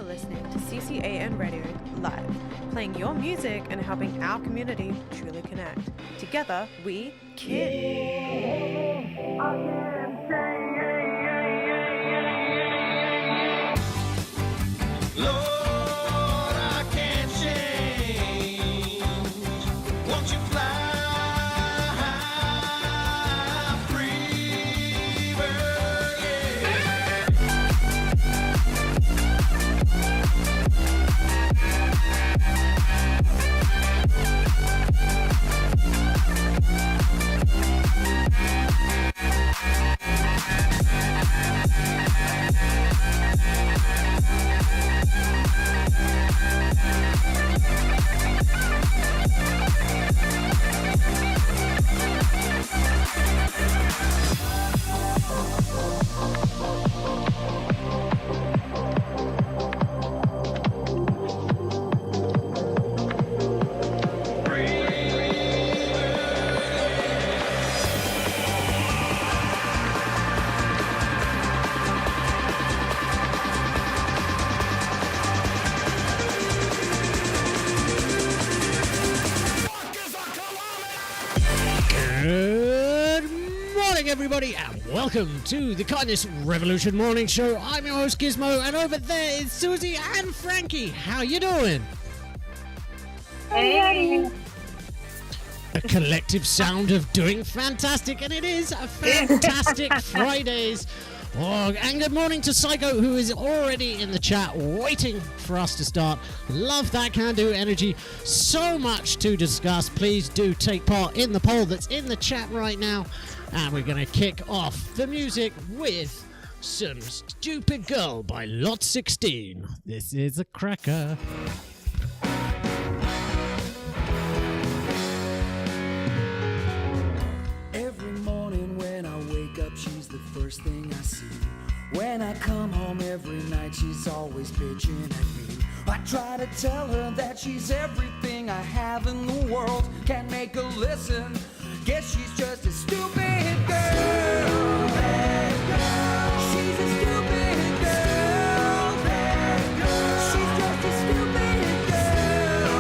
listening to CCANRADIO Live, playing your music and helping our community truly connect. Together, we can. Lord, I can't change. Won't you fly free, bird? Good morning, everybody, and welcome to the Kindness Revolution Morning Show. I'm your host, Gizmo, and over there is Susie and Frankie. How you doing? Hey. A collective sound of doing fantastic, and it is a fantastic Fridays. Oh, and good morning to Psycho, who is already in the chat waiting for us to start. Love that can-do energy. So much to discuss. Please do take part in the poll that's in the chat right now. And we're going to kick off the music with some Stupid Girl by Lot 16. This is a cracker. Every morning when I wake up, she's the first thing I see. When I come home every night, she's always bitching at me. I try to tell her that she's everything I have in the world. Can't make her listen. Guess she's just a stupid girl. She's a stupid girl. She's just a stupid girl.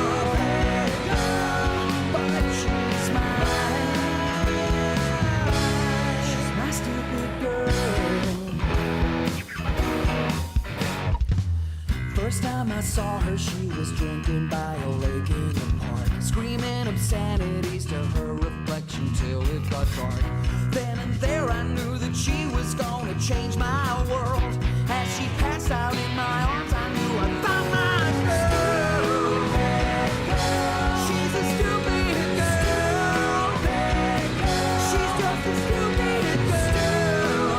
But she's mine. She's my stupid girl. First time I saw her, she was drinking by a lake in the park, screaming obscenities to her reflection till it got dark. Then and there I knew that she was gonna change my world. As she passed out in my arms, I knew I found my girl. She's a stupid girl. She's just a stupid girl.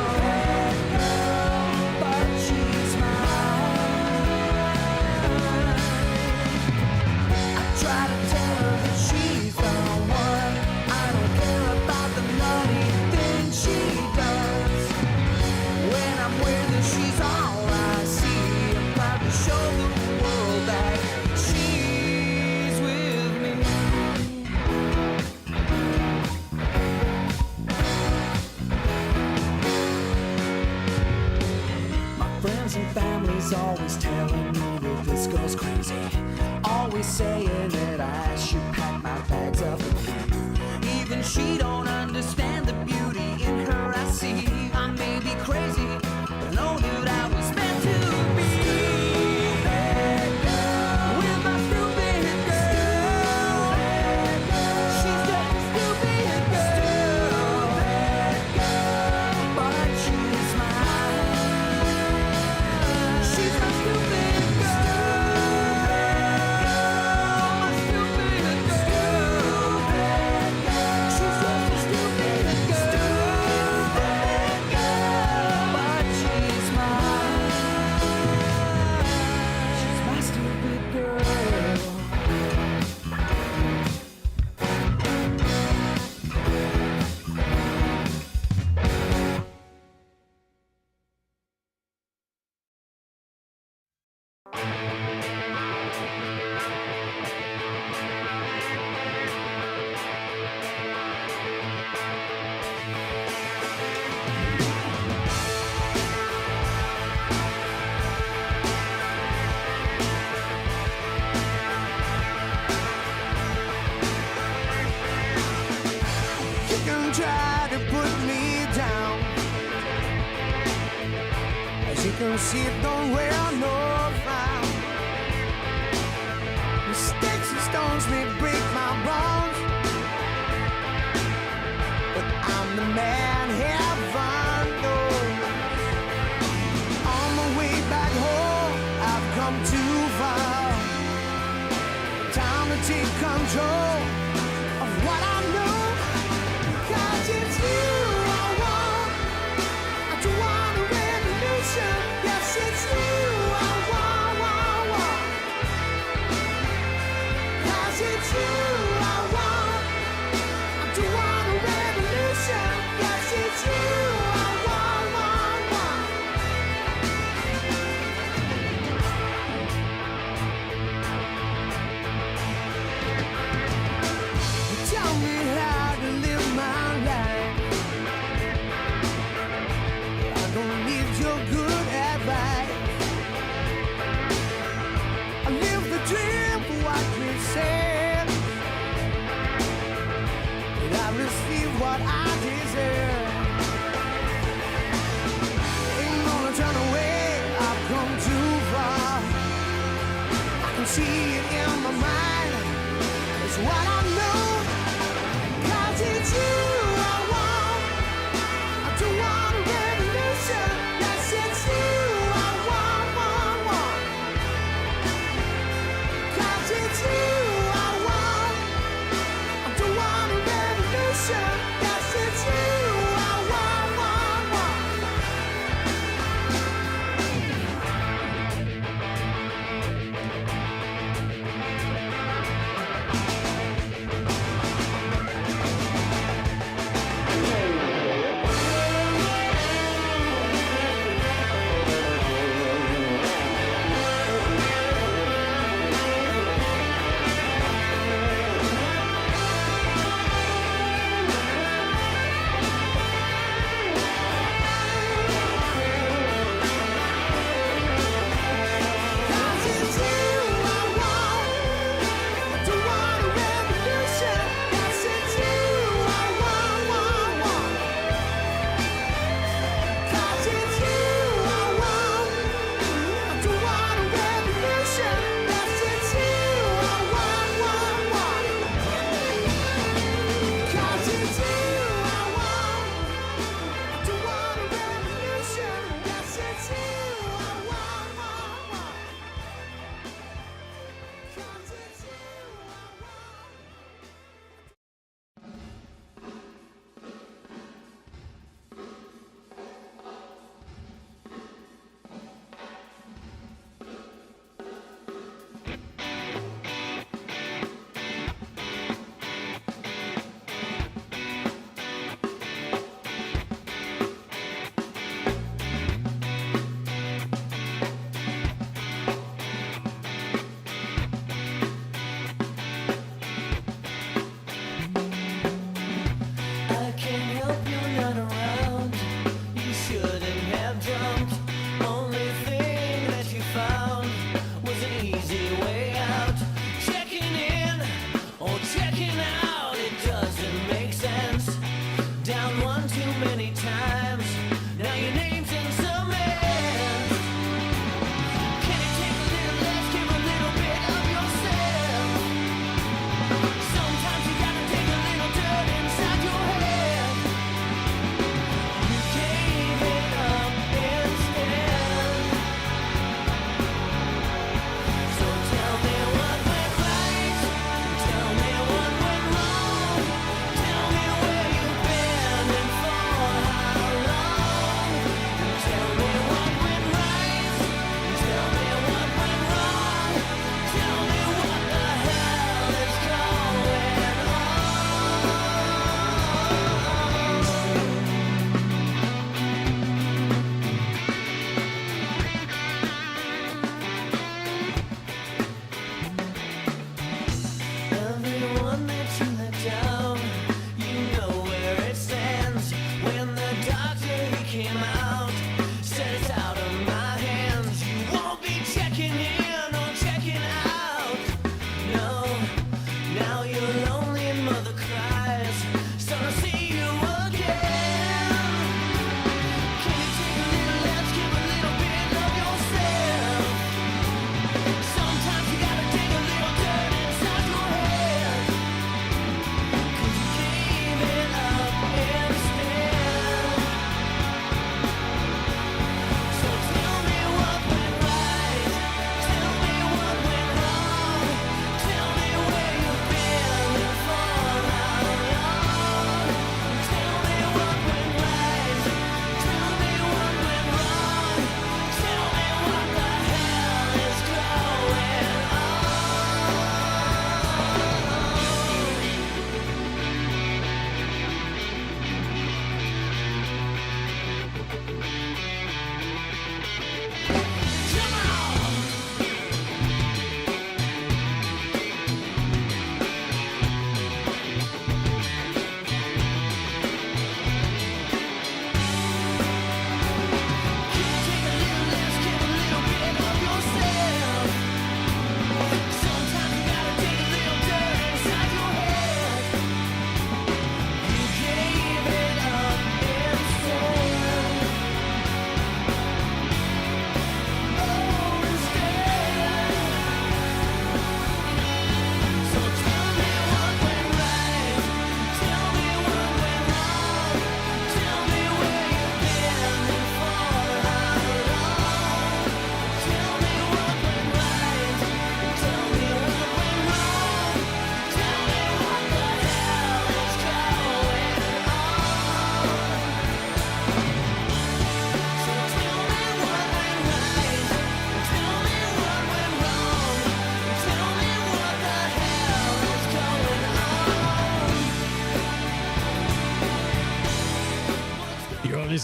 But she's mine. I try to tell her that she's the one. I don't care about the nutty things she does. When I'm with her, she's all I see. I'm proud to show the world that she's with me. My friends and family's always telling me that this girl's crazy. Always saying that I should pack my bags up and leave. Even she don't understand the beauty in her I see. I may be crazy, but know that I was meant to be. With my stupid girl. She's just a stupid girl. But she's mine. She's my stupid girl. My stupid girl. She's just a stupid girl. Chicken shit don't wear no frown. Mistakes and stones may break my bones, but I'm the man heaven knows. On my way back home, I've come too far. Time to take control of what I know. 'Cause it's you I want. I don't want a revolution. Yes, it's you I want. 'Cause it's you I want. I don't want a revolution. Yes, it's you I want.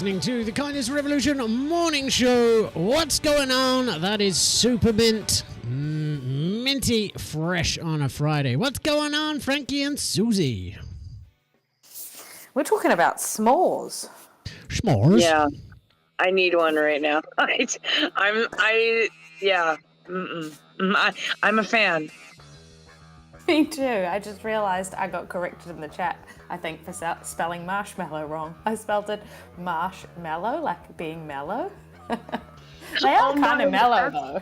listening to the Kindness Revolution morning show. What's going on? That is super mint. Minty fresh on a Friday. What's going on, Frankie and Susie? We're talking about s'mores. S'mores? Yeah, I need one right now. I'm a fan. Me too. I just realised I got corrected in the chat, I think, for spelling marshmallow wrong. I spelled it marshmallow, like being mellow. They are kind of mellow, though.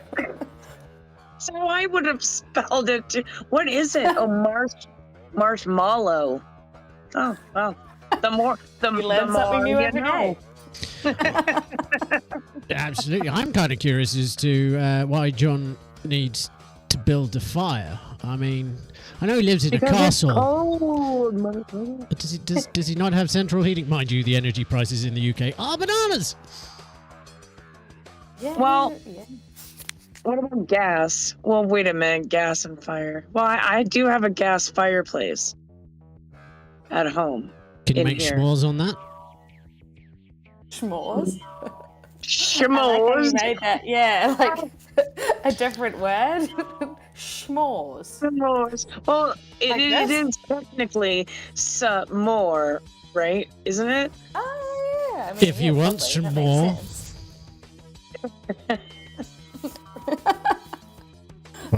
So I would have spelled it too. What is it? Oh, marshmallow. Oh, wow. The more Something new every know. day. Absolutely. I'm kind of curious as to why John needs to build a fire. I mean, I know he lives in a castle. But does he not have central heating? Mind you, the energy prices in the UK are bananas. Yeah, Well, yeah. what about gas? Well, wait a minute. Gas and fire. Well, I do have a gas fireplace at home. Can you in make here. s'mores on that? S'mores. Schmoes. I like how you made that. Yeah, like a different word. S'mores. S'mores. Well, Like it this? is technically more, right? Isn't it? Oh, yeah. I mean, If you want probably. some That makes more. sense.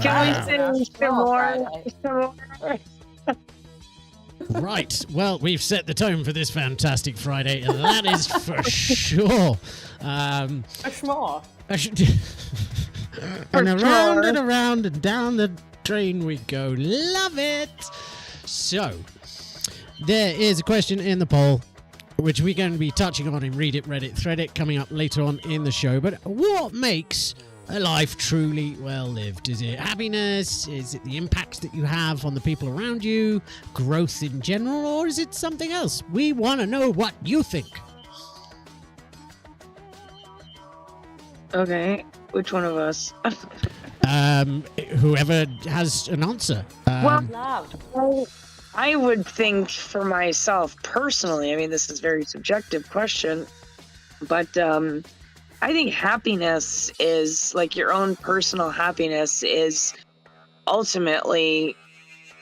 Can we Wow. say Friday. Right. Well, we've set the tone for this fantastic Friday, and that is for sure. A s'more. I should... and around and down the drain we go. Love it. So, there is a question in the poll, which we're going to be touching on in Readit, Reddit, Threadit coming up later on in the show. But what makes a life truly well lived? Is it happiness? Is it the impacts that you have on the people around you? Growth in general? Or is it something else? We want to know what you think. Okay, which one of us? Whoever has an answer. Love. Well, I would think for myself personally, I mean, this is a very subjective question, but I think happiness is, like, your own personal happiness is ultimately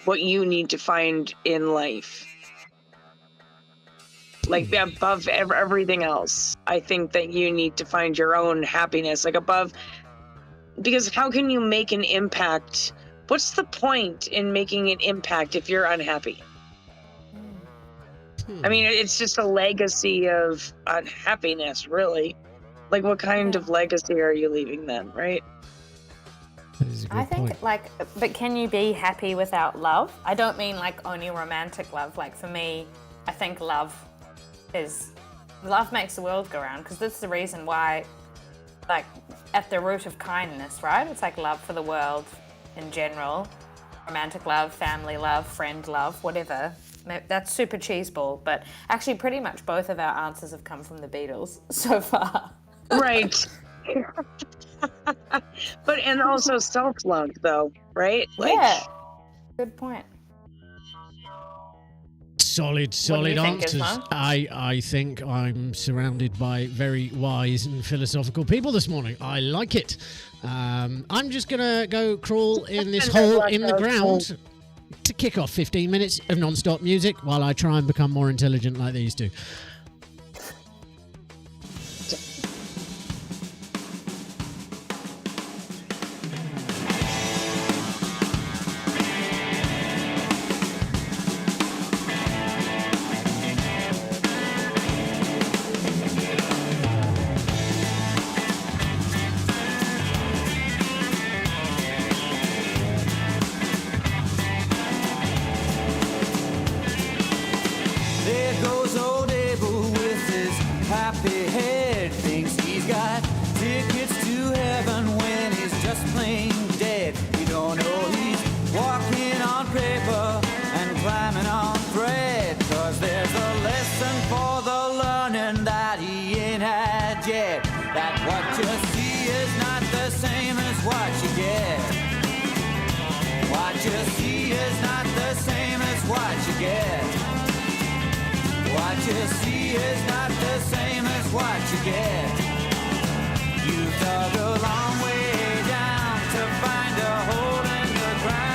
what you need to find in life. Like, above everything else, I think that you need to find your own happiness, like above, because how can you make an impact? What's the point in making an impact if you're unhappy? I mean, it's just a legacy of unhappiness, really. Like, what kind of legacy are you leaving then, right? That is a good I think, point. but can you be happy without love? I don't mean like only romantic love. Like for me, I think love makes the world go round, because that's the reason why, like, at the root of kindness, right? It's like love for the world in general, romantic love, family love, friend love, whatever. That's super cheeseball, but actually pretty much both of our answers have come from the Beatles so far. Right. But, and also self-love, though, right? Like, Yeah. Good point. Solid think, answers. Isma? I think I'm surrounded by very wise and philosophical people this morning. I like it. I'm just going to go crawl in this hole in the ground to kick off 15 minutes of non-stop music while I try and become more intelligent like these two. There goes old Abel with his happy head. Thinks he's got tickets to heaven when he's just plain dead. You don't know he's walking on paper and climbing on thread. 'Cause there's a lesson for the learning that he ain't had yet. That what you see is not the same as what you get. What you see is not the same as what you get. What you see is not the same as what you get. You dug a long way down to find a hole in the ground.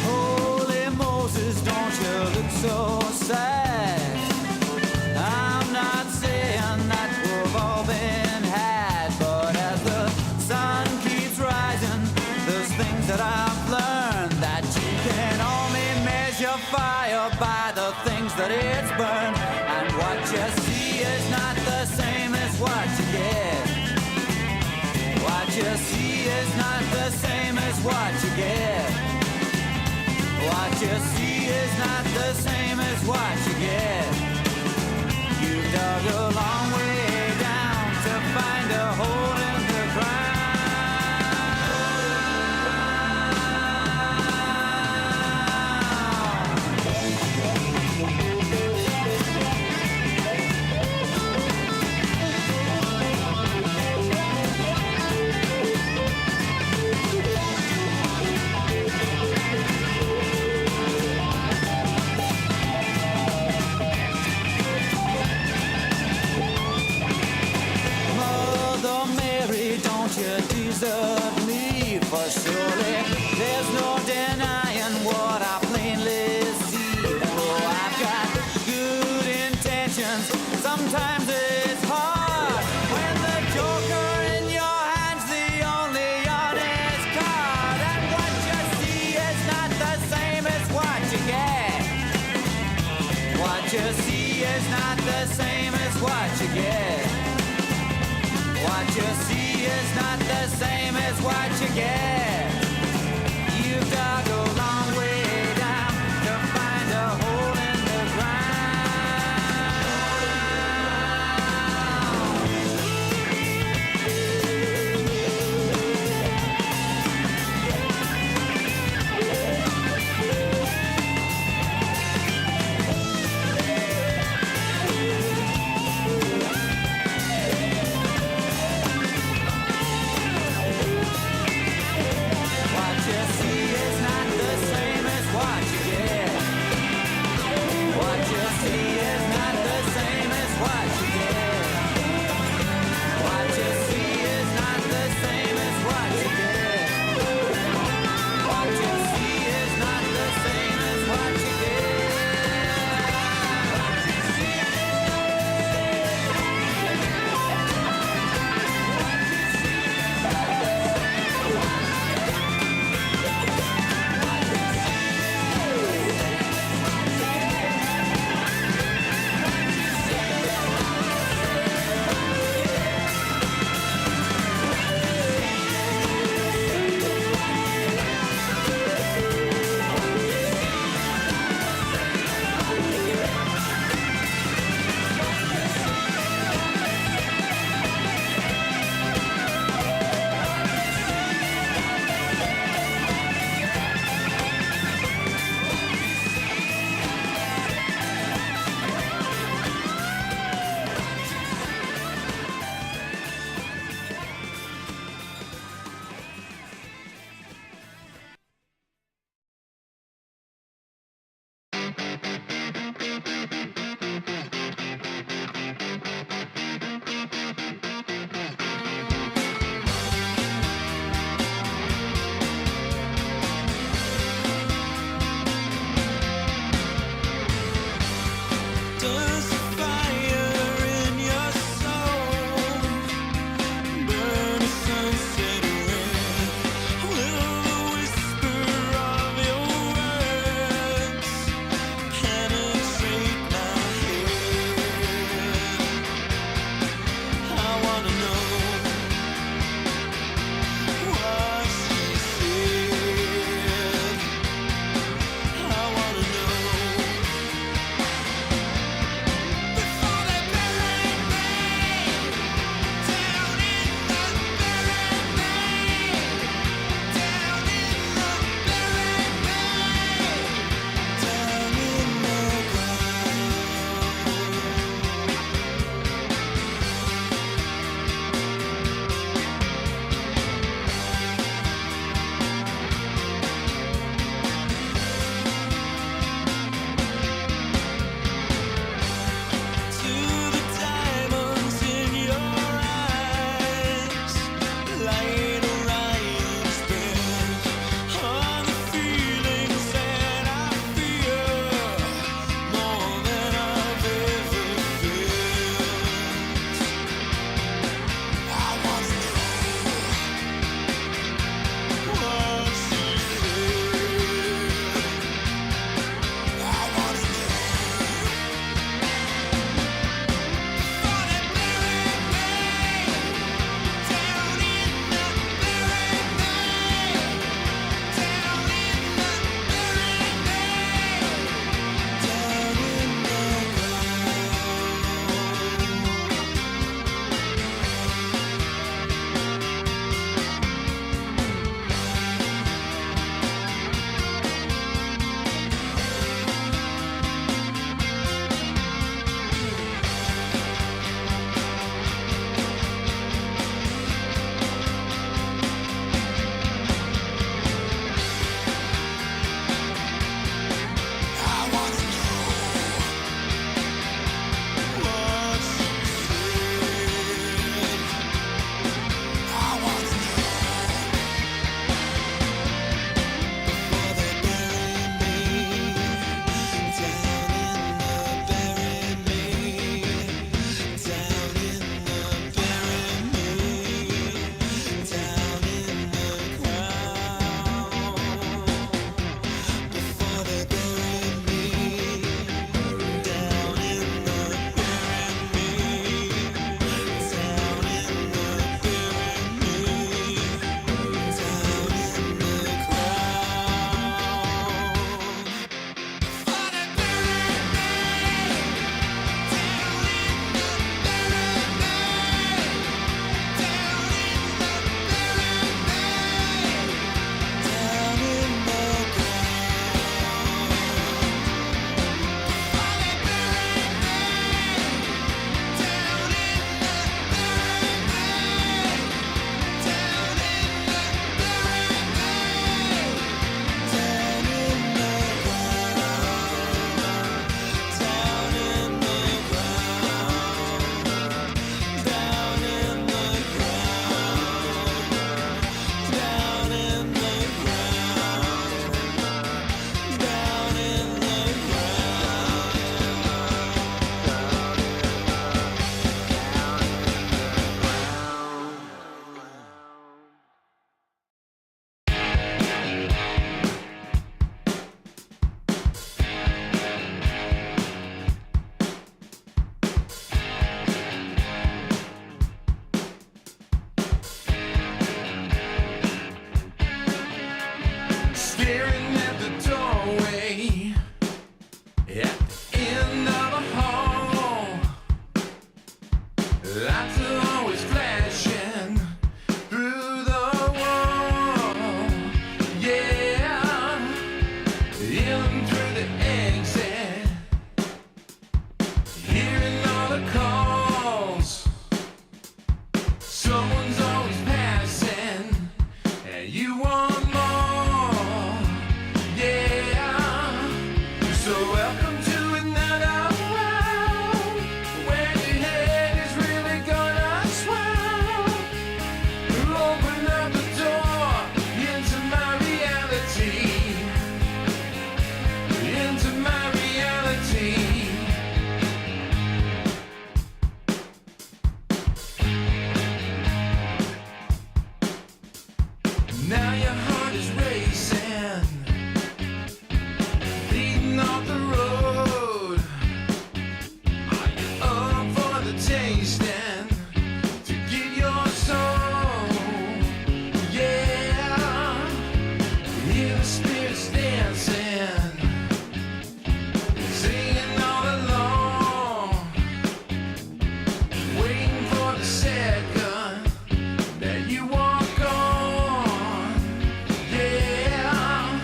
Holy Moses, don't you look so sad. I'm not saying that we've all been had, but as the sun keeps rising, there's things that I've learned, that you can only measure fire by the things that it's burned. And what you see is not the same as what you get. What you see is not the same as what you get. What you see is not the same as what you get. You dug a long way down to find a hole in the ground. Mother Mary, don't you desert me, for surely there's no denying what I plainly see. Oh, I've got good intentions, sometimes it's hard when the joker in your hand's the only honest card. And what you see is not the same as what you get. What you see is not the same as what you get. What you see is not the same as what you get. You've dug a long way down to find a hole in the ground. staring at the doorway at the end of a hall. Lights are always flashing through the wall. Yeah, in through the exit, hearing all the calls. Someone's always passing, and you want more. Yeah, so welcome to another world where your head is really gonna swell. Open up the door into my reality, into my reality. Now your heart is racing, leading off the road. Are you up for the tasting to give your soul? Yeah, hear the spirits dancing, singing all along, waiting for the second that you walk on. Yeah,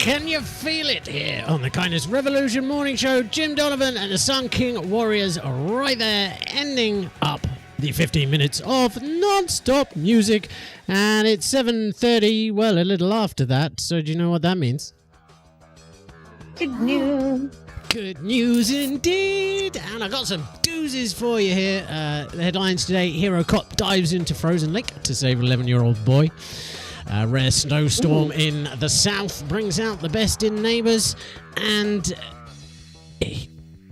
Can you feel it here on the Kindness Revolution Morning Show? Jim Donovan and the Sun King Warriors are right there, ending up the 15 minutes of non-stop music. And it's 7:30, well, a little after that. So do you know what that means? Good news. Good news indeed. And I got some doozies for you here. The headlines today: Hero cop dives into frozen lake to save 11-year-old boy. A rare snowstorm in the south brings out the best in neighbours. And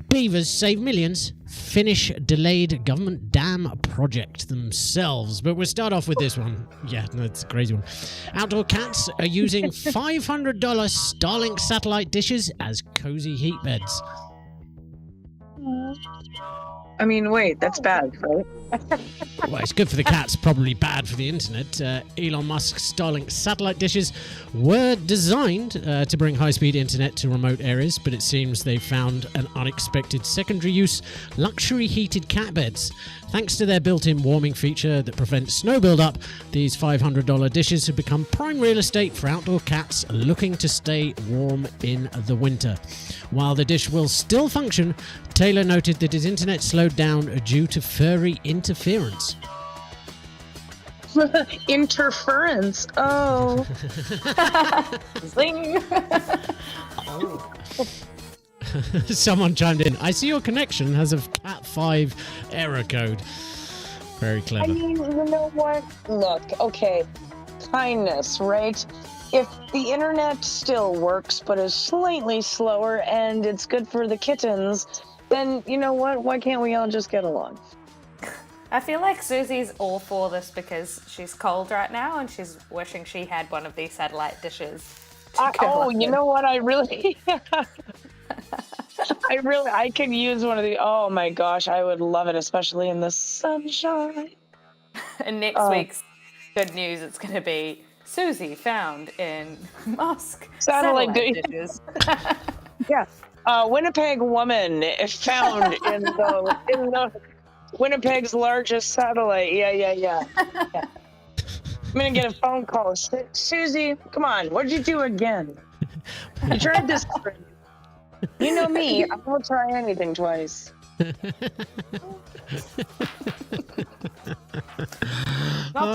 beavers save millions. Finish delayed government dam project themselves. But we'll start off with this one. Yeah, no, it's a crazy one. Outdoor cats are using $500 Starlink satellite dishes as cozy heat beds. I mean, wait, that's bad, right? Well, it's good for the cats, probably bad for the internet. Elon Musk's Starlink satellite dishes were designed to bring high-speed internet to remote areas, but it seems they found an unexpected secondary use: luxury heated cat beds. Thanks to their built-in warming feature that prevents snow build-up, these $500 dishes have become prime real estate for outdoor cats looking to stay warm in the winter. While the dish will still function, Taylor noted that his internet slowed down due to furry interference. Interference. Oh. Zing. Someone chimed in. I see your connection has a Cat 5 error code. Very I clever. mean, you know what? Look, okay. Kindness, right? If the internet still works but is slightly slower and it's good for the kittens, then you know what? Why can't we all just get along? I feel like Susie's all for this because she's cold right now and she's wishing she had one of these satellite dishes. You know what? I really, I could use one of the. Oh my gosh, I would love it, especially in the sunshine. And next week's good news, it's going to be Susie found in Musk Satellite dishes. Yeah, Winnipeg woman is found in the Winnipeg's largest satellite. Yeah. I'm gonna get a phone call. Susie, come on, what'd you do again? You tried this. You know me, I won't try anything twice. Not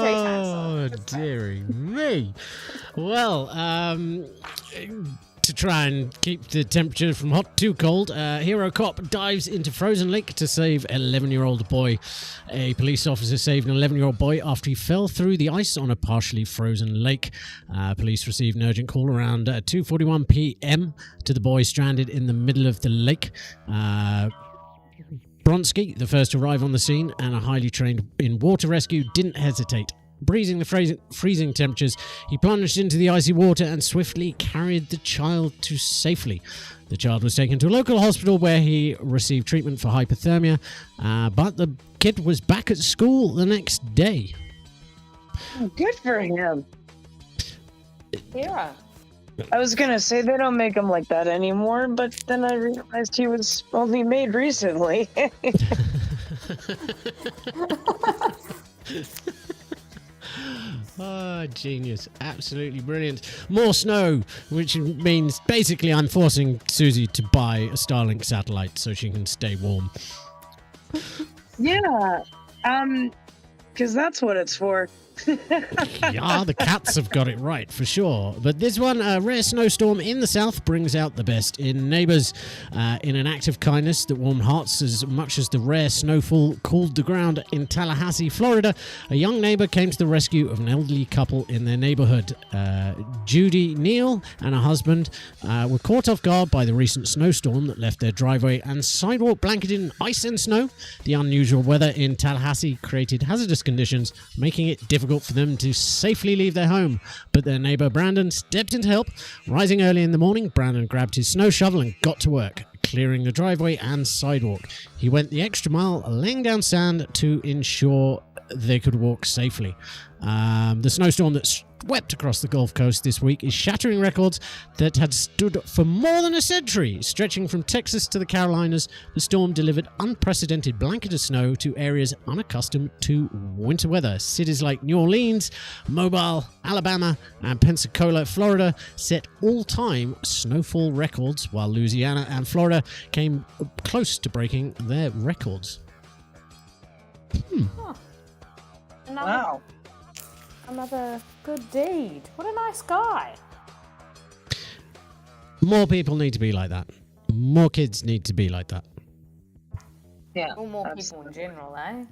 three times. Oh, dearie me. Well, to try and keep the temperature from hot to cold, hero cop dives into frozen lake to save 11-year-old boy. A police officer saved an 11-year-old boy after he fell through the ice on a partially frozen lake. Police received an urgent call around 2:41 p.m. to the boy stranded in the middle of the lake. Bronski, the first to arrive on the scene and a highly trained in water rescue, didn't hesitate. Breezing the freezing temperatures, he plunged into the icy water and swiftly carried the child to safely. The child was taken to a local hospital where he received treatment for hypothermia, but the kid was back at school the next day. Good for him. Hero. I was gonna say they don't make him like that anymore, but then I realized he was only made recently. Oh, genius. Absolutely brilliant. More snow, which means basically I'm forcing Susie to buy a Starlink satellite so she can stay warm. Yeah, because that's what it's for. Yeah, the cats have got it right for sure. But this one, a rare snowstorm in the south brings out the best in neighbours. In an act of kindness that warmed hearts as much as the rare snowfall cooled the ground in Tallahassee, Florida, a young neighbour came to the rescue of an elderly couple in their neighbourhood. Judy Neal and her husband were caught off guard by the recent snowstorm that left their driveway and sidewalk blanketed in ice and snow. The unusual weather in Tallahassee created hazardous conditions, making it difficult for them to safely leave their home. But their neighbour Brandon stepped in to help. Rising early in the morning, Brandon grabbed his snow shovel and got to work, clearing the driveway and sidewalk. He went the extra mile, laying down sand to ensure they could walk safely. The snowstorm that swept across the Gulf Coast this week is shattering records that had stood for more than a century. Stretching from Texas to the Carolinas, the storm delivered unprecedented blanket of snow to areas unaccustomed to winter weather. Cities like New Orleans, Mobile, Alabama, and Pensacola, Florida set all-time snowfall records, while Louisiana and Florida came close to breaking their records. Wow. Another good deed. What a nice guy. More people need to be like that. More kids need to be like that. Yeah. Or more people in general, eh?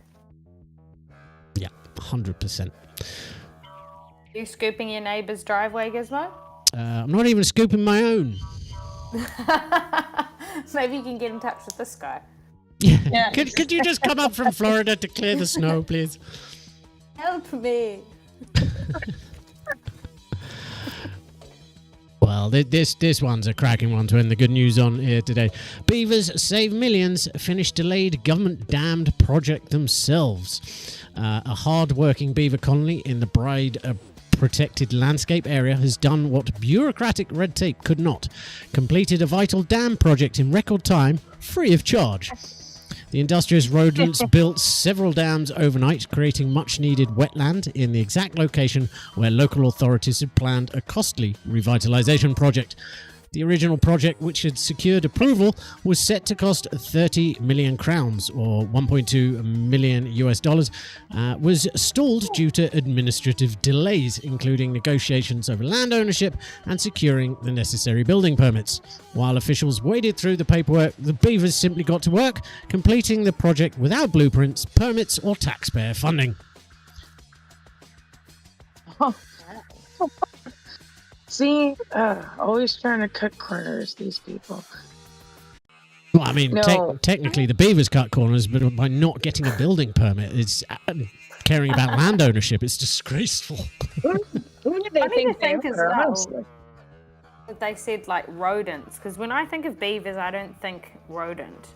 Yeah, 100%. You scooping your neighbour's driveway, Gizmo? I'm not even scooping my own. Maybe you can get in touch with this guy. Yeah. Could you just come up from Florida to clear the snow, please? Help me. Well, this one's a cracking one to end the good news on here today. Beavers save millions, finish delayed government-damned project themselves. A hard-working beaver colony in the Bride protected landscape area has done what bureaucratic red tape could not. Completed a vital dam project in record time, free of charge. The industrious rodents built several dams overnight, creating much-needed wetland in the exact location where local authorities had planned a costly revitalization project. The original project, which had secured approval, was set to cost 30 million crowns, or 1.2 million US dollars, was stalled due to administrative delays, including negotiations over land ownership and securing the necessary building permits. While officials waded through the paperwork, the beavers simply got to work, completing the project without blueprints, permits, or taxpayer funding. See, always trying to cut corners, these people. Well, I mean, No. technically the beavers cut corners, but by not getting a building permit, it's caring about land ownership. It's disgraceful. Who do they Funny to think they think as are, well. honestly? That they said like rodents, because when I think of beavers, I don't think rodent.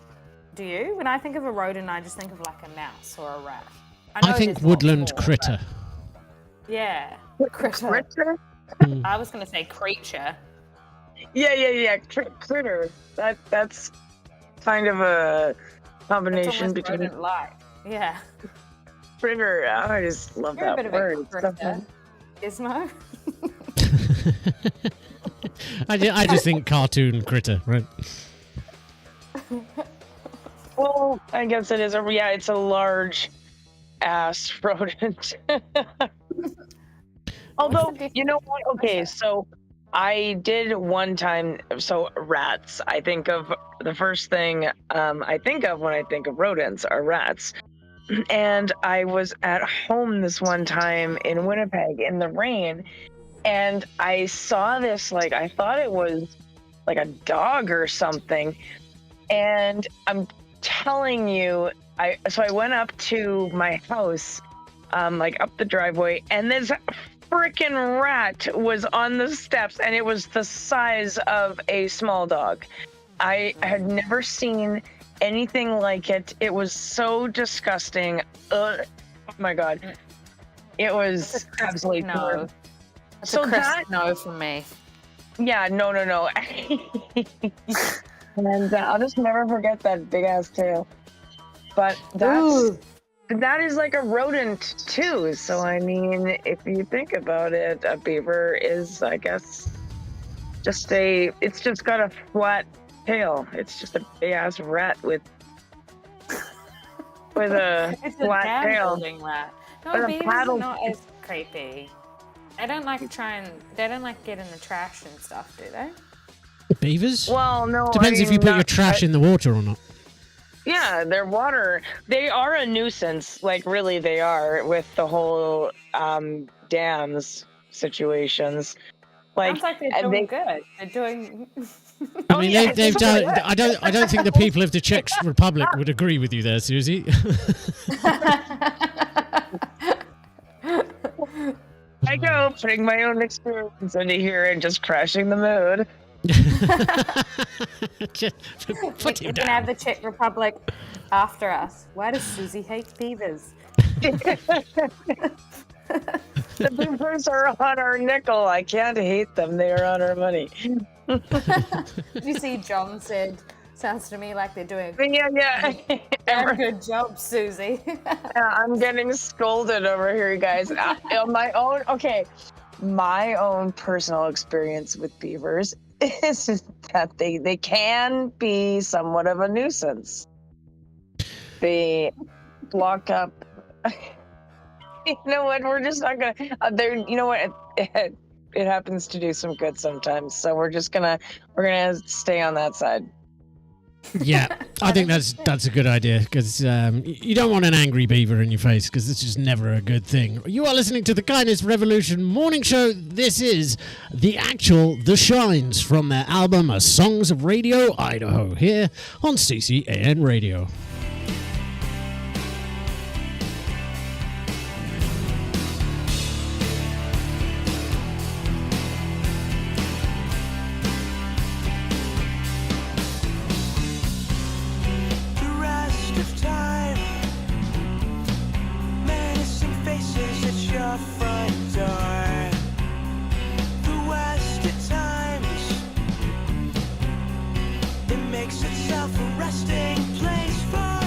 Do you? When I think of a rodent, I just think of like a mouse or a rat. I know think there's lots woodland more, critter. but- Yeah. Critter. Critter? I was going to say creature. Yeah. Critter. That's kind of a It's combination almost between rodent-like. Yeah. critter. I just love You're a bit that of word. a It's critter. something- Gizmo? I just think cartoon critter, right? Well, I guess it is it's a large ass rodent. Although, you know what? Okay, so I did one time, so rats. I think of the first thing I think of when I think of rodents are rats. And I was at home this one time in Winnipeg in the rain, and I saw this, like, I thought it was like a dog or something. And I'm telling you, I went up to my house, like up the driveway, and this freaking rat was on the steps, and it was the size of a small dog. I had never seen anything like it. It was so disgusting. Ugh. Oh my god. It was absolutely No. That's So a crisp that- no from me. Yeah, no. And I'll just never forget that big ass tail. But that is like a rodent too. So I mean, if you think about it, a beaver is, I guess, it's just got a flat tail. It's just a big ass rat with a It's a flat damn tail. building rat. But No, a beavers paddle- are not as creepy. They don't like get in the trash and stuff, do they? Beavers? Well, no. Depends I if you mean, put your trash in the water or not. Yeah, their water. They are a nuisance. Like, really, they are, with the whole dams situations. Sounds like they're and doing good. They're doing. I mean, yeah, they've it's done. I don't think the people of the Czech Republic would agree with you there, Susie. I go putting my own experience into here and just crashing the mood. Just put We him can have down. the Czech Republic after us. Why does Susie hate beavers? The beavers are on our nickel. I can't hate them. They are on our money. Did you see John said, sounds to me like they're doing a Yeah. damn good job, Susie. I'm getting scolded over here, you guys. My own personal experience with beavers is that they can be somewhat of a nuisance. They block up. You know what? We're just not gonna. You know what? It happens to do some good sometimes. So we're gonna stay on that side. Yeah, I think that's a good idea because you don't want an angry beaver in your face because it's just never a good thing. You are listening to the Kindness Revolution morning show. This is the Shines from their album Songs of Radio Idaho here on CCAN Radio. Itself a resting place for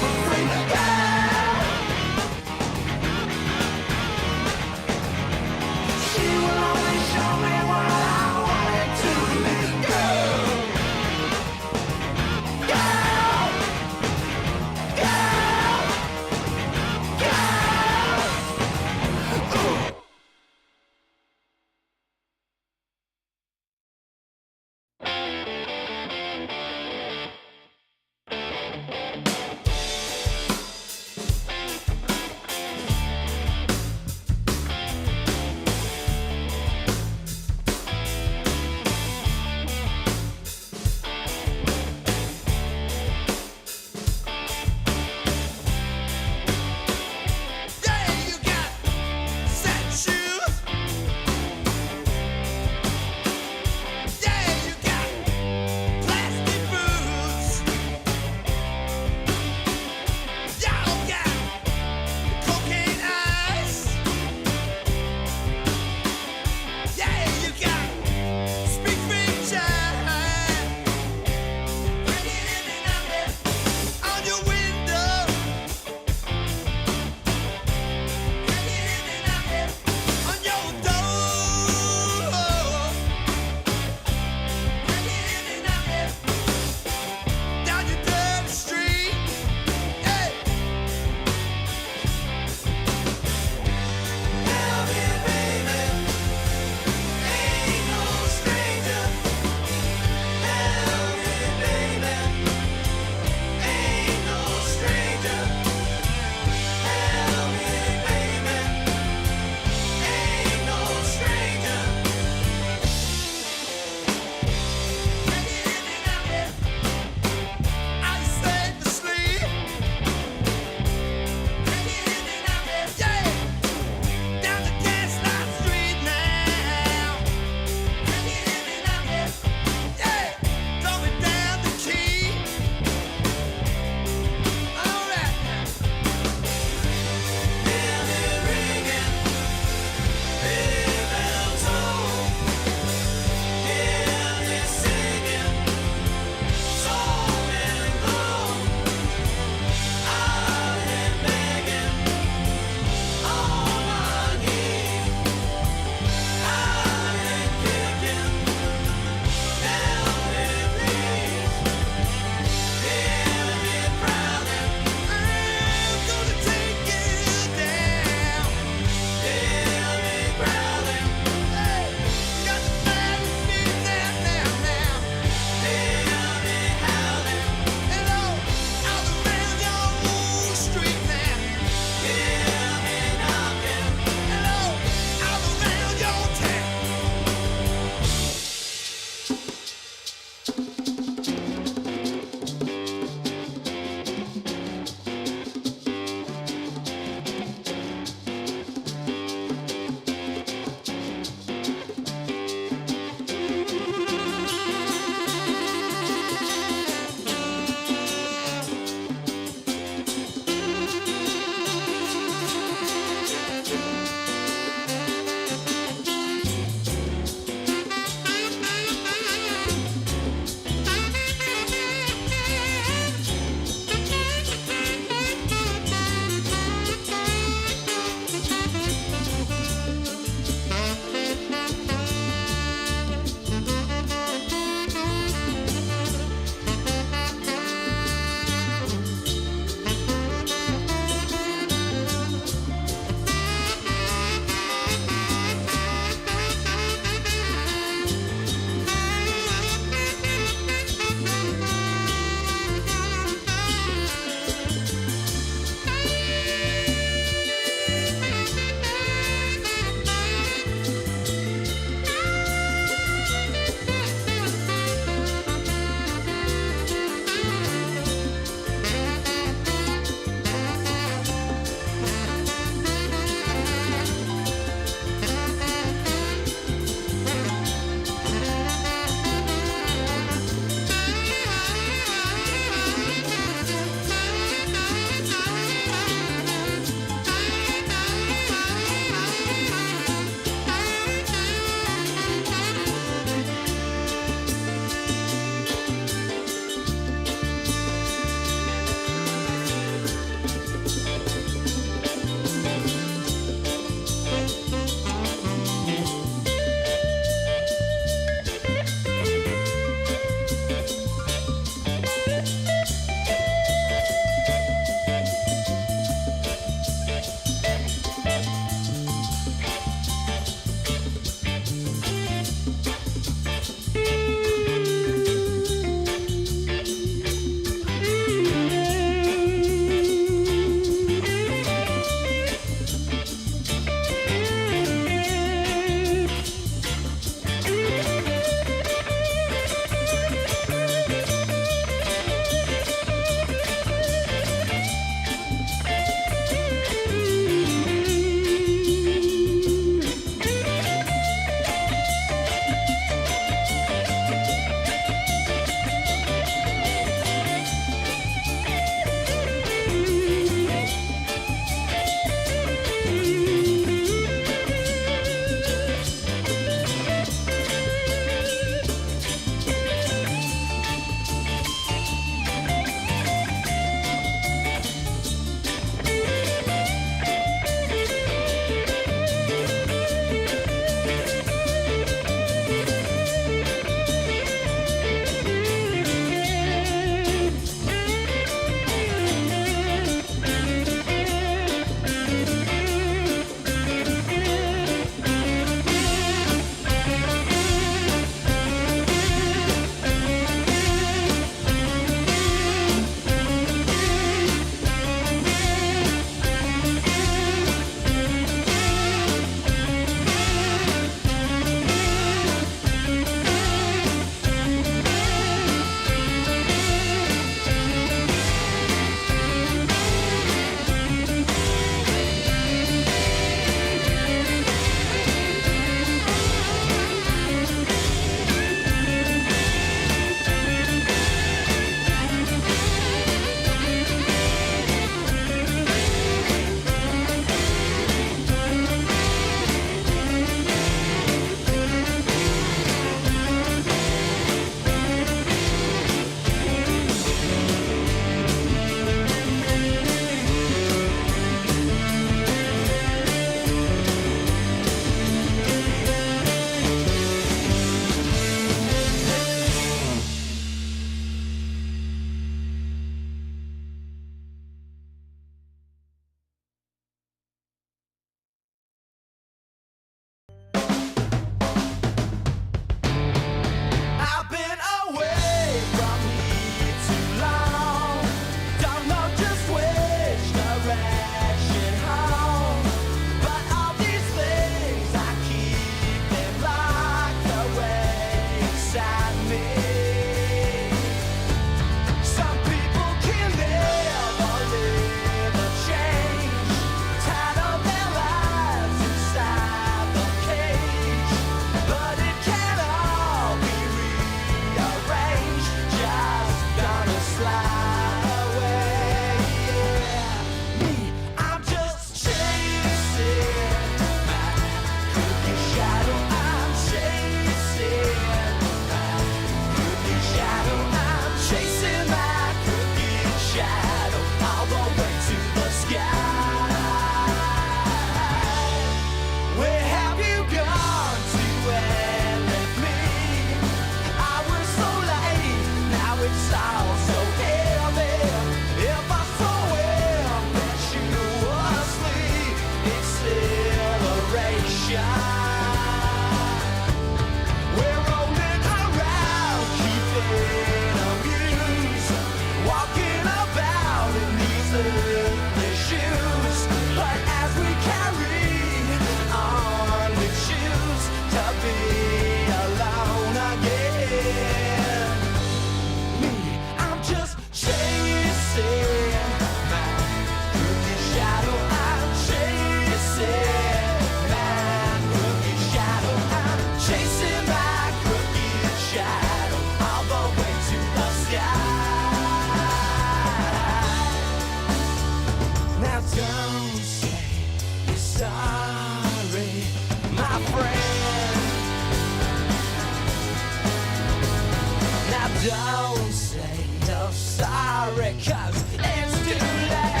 Don't say you're sorry, 'cause it's too late.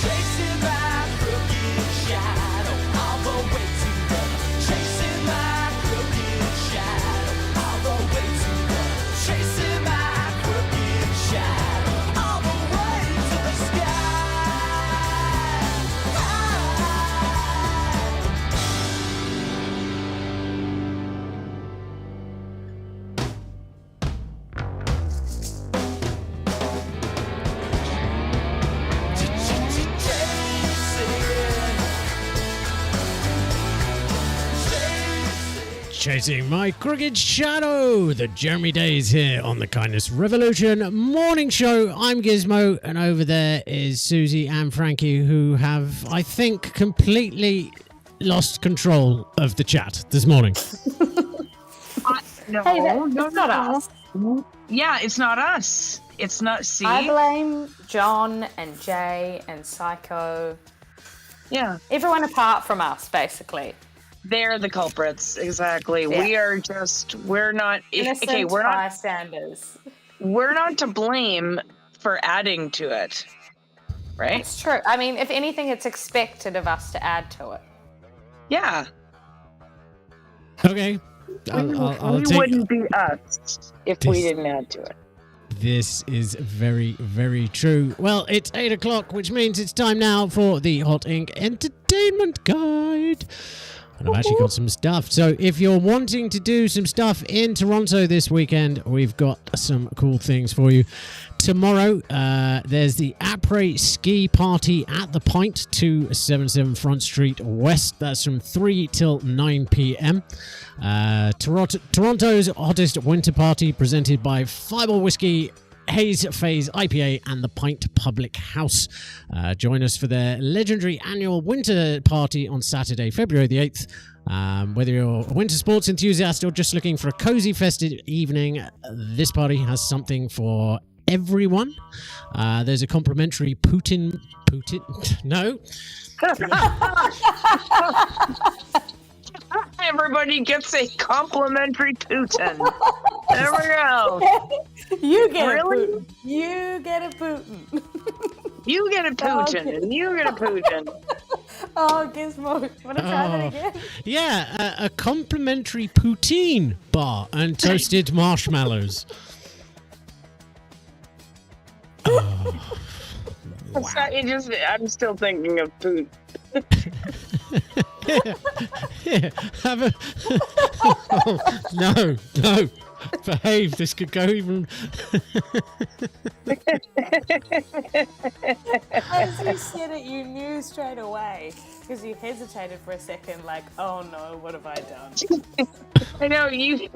Chasing my crooked shadow all the way to the. Chasing my crooked shadow all the way to the. Chasing my crooked shadow all the way to the sky. Chasing my crooked shadow. The Jeremy Days here on the Kindness Revolution morning show. I'm Gizmo, and over there is Susie and Frankie, who have, I think, completely lost control of the chat this morning. No, Hey, no, it's not us. Yeah, it's not us. It's not. See. I blame John and Jay and Psycho. Yeah, Everyone apart from us, basically. they're the culprits. Exactly. Yeah. We are just. We're not. Innocent Okay, we're not. bystanders. We're not to blame for adding to it, right? It's true. I mean, if anything, it's expected of us to add to it. Yeah. Okay. I'll we take. wouldn't be us if we This- didn't add to it. This is very, very true. Well, it's 8 o'clock, which means it's time now for the Hot Ink Entertainment Guide. And I've actually got some stuff. So if you're wanting to do some stuff in Toronto this weekend, we've got some cool things for you. Tomorrow, there's the Après Ski Party at the Pint, 277 Front Street West. That's from 3 till 9 p.m. Toronto's hottest winter party, presented by Fireball Whiskey, Haze Phase IPA, and the Pint Public House. Join us for their legendary annual winter party on Saturday, February the 8th. Whether you're a winter sports enthusiast or just looking for a cozy festive evening, this party has something for everyone. There's a complimentary Putin, no. Everybody gets a complimentary Putin. There we go. You get Really? a Putin. You get a Putin. You get a Putin, and you get a Putin. Oh, Gizmo. Want to try that Oh. again? Yeah, a complimentary poutine bar and toasted marshmallows. I'm still thinking of Putin. Here, have a. Oh, no. Behave. This could go even. As you said it, you knew straight away because you hesitated for a second, like, "Oh no, what have I done?" I know you.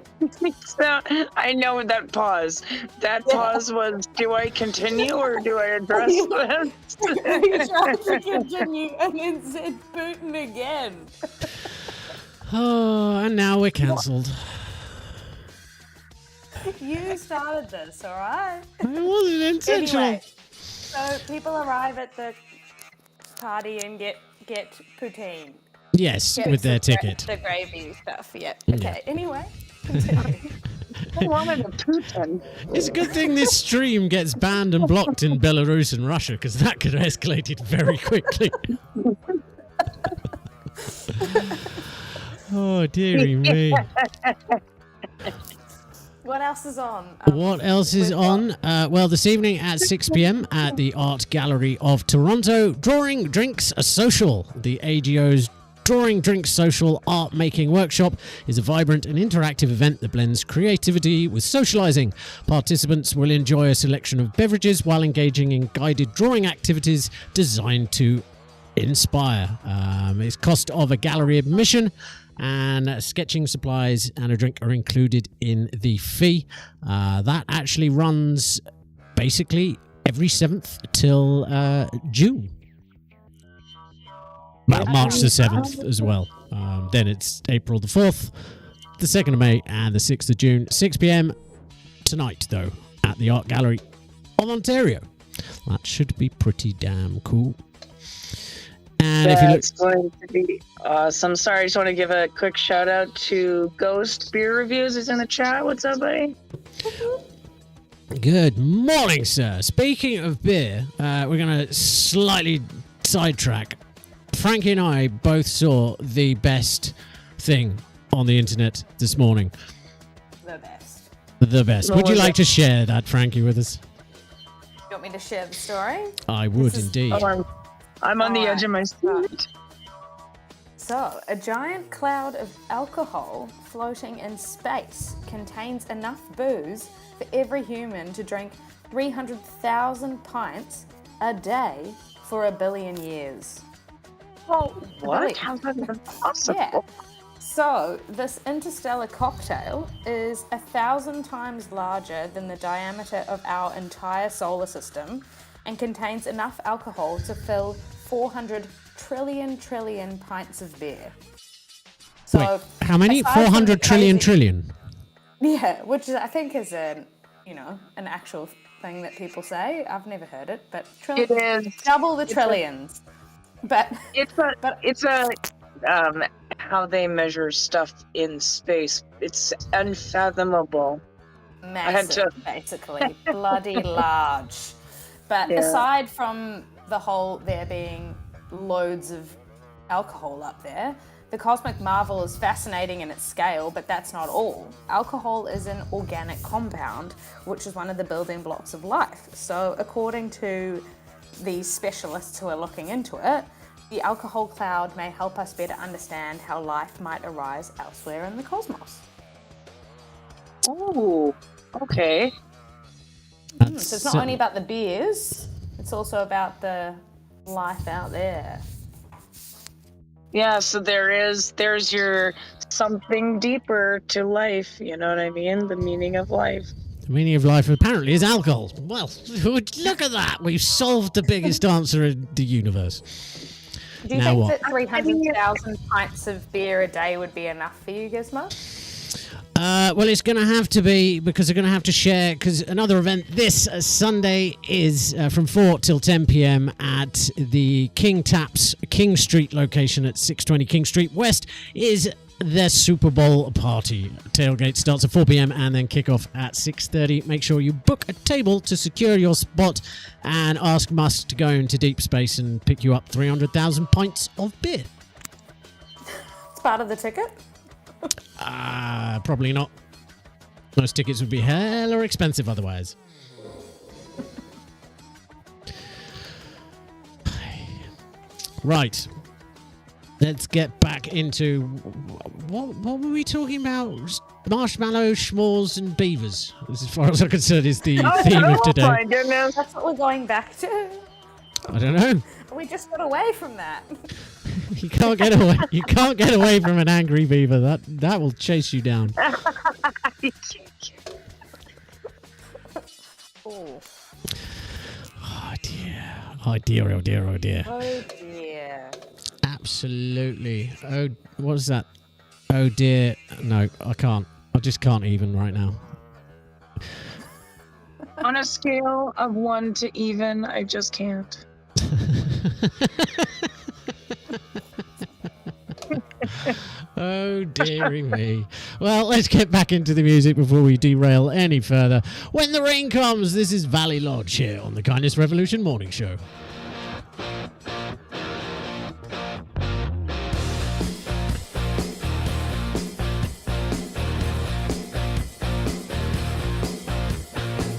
So, I know that pause. That pause was: do I continue or do I address this? You tried to continue and then said Putin again. Oh, and now we're cancelled. You started this, all right? It wasn't intentional. Anyway, so people arrive at the party and get poutine. Yes, Get with their the ticket. The gravy stuff, yeah. Yeah. Okay, anyway, continue. I wanted a Putin. It's a good thing this stream gets banned and blocked in Belarus and Russia, because that could have escalated very quickly. Oh, dearie me. What else is on? What else is on? Well, this evening at 6 p.m. at the Art Gallery of Toronto, Drawing Drinks Social. The AGO's Drawing Drinks Social Art Making Workshop is a vibrant and interactive event that blends creativity with socializing. Participants will enjoy a selection of beverages while engaging in guided drawing activities designed to inspire. It's cost of a gallery admission, and sketching supplies and a drink are included in the fee. That actually runs basically every 7th till June. Well, March the 7th as well. Then it's April the 4th, the 2nd of May, and the 6th of June. 6 p.m. tonight, though, at the Art Gallery of Ontario. That should be pretty damn cool. And if you look, That's going to be awesome. Sorry, I just want to give a quick shout out to Ghost Beer Reviews. He's in the chat. What's up, buddy? good morning, sir. Speaking of beer, we're going to slightly sidetrack. Frankie and I both saw the best thing on the internet this morning. The best. The best. Would you like to share that, Frankie, with us? You want me to share the story? I would This is- indeed. Oh, I'm on the edge of my seat. So, a giant cloud of alcohol floating in space contains enough booze for every human to drink 300,000 pints a day for 1 billion years. Oh, what? Really? How's that even possible? Yeah. So, this interstellar cocktail is 1,000 times larger than the diameter of our entire solar system and contains enough alcohol to fill 400 trillion pints of beer. So, Wait, how many? aside from 400 the trillion crazy- trillion? Yeah, which is, I think is an actual thing that people say. I've never heard it, but It is. double the trillions. But It's a how they measure stuff in space. It's unfathomable. had massive, to- basically, bloody large. But Yeah. aside from the whole there being loads of alcohol up there, the cosmic marvel is fascinating in its scale, but that's not all. Alcohol is an organic compound, which is one of the building blocks of life. So according to these specialists who are looking into it, the alcohol cloud may help us better understand how life might arise elsewhere in the cosmos. Oh, okay. So it's not only about the beers, it's also about the life out there. Yeah, so there's your something deeper to life, you know what I mean? The meaning of life. The meaning of life apparently is alcohol. Well, look at that. We've solved the biggest answer in the universe. Do you Now think what? that 300,000 pints of beer a day would be enough for you, Gizmo? Well, it's going to have to be, because they're going to have to share, because another event this Sunday is from 4 till 10 p.m. at the King Taps King Street location at 620 King Street West is their Super Bowl party. Tailgate starts at 4 p.m. and then kick-off at 6:30. Make sure you book a table to secure your spot and ask Musk to go into deep space and pick you up 300,000 pints of beer. It's part of the ticket. Probably not. Those tickets would be hella expensive otherwise. Right. Let's get back into what were we talking about? Marshmallow, schmores, and beavers. As far as I'm concerned, is the theme of Oh today. my goodness. That's what we're going back to. I don't know. We just got away from that. You can't get away. You can't get away from an angry beaver. That will chase you down. Oh, Oh dear. Oh dear. Oh dear. Oh dear. oh dear. Absolutely. Oh, what is that? Oh dear. No, I can't. I just can't even right now. On a scale of 1 to even, I just can't. Oh dearie me. Well, let's get back into the music before we derail any further. When the rain comes, this is Valley Lodge here on the Kindness Revolution Morning Show.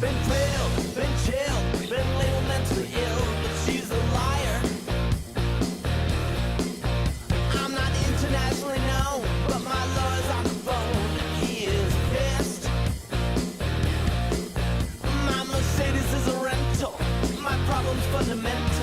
Been drilled, been chilled, been labeled mentally ill, but she's a liar. I'm not internationally known, but my lawyer's on the phone. He is pissed. My Mercedes is a rental. My problem's fundamental.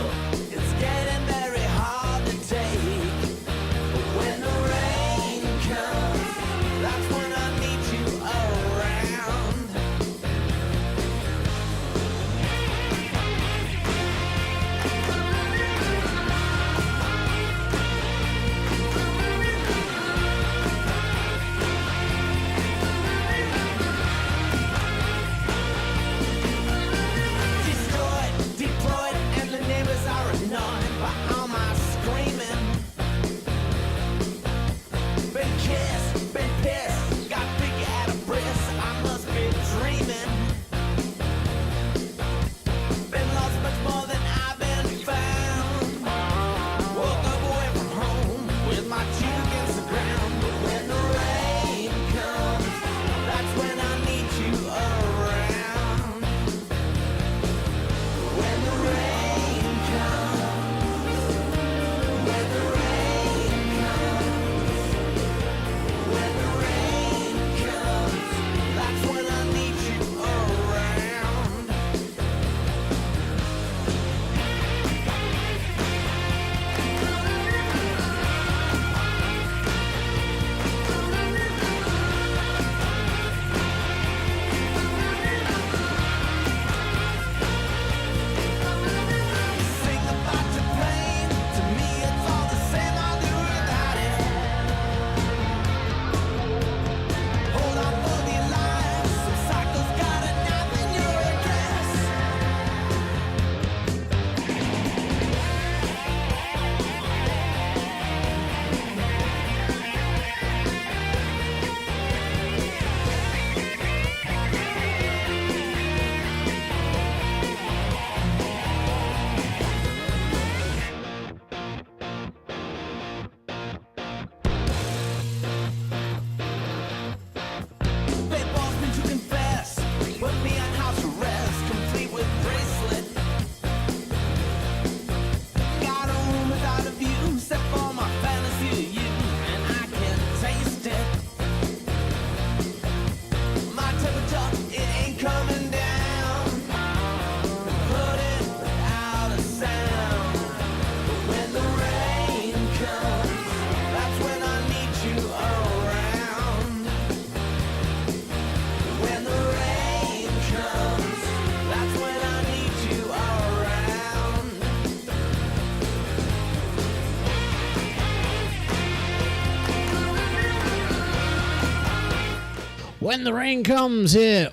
When the Rain Comes here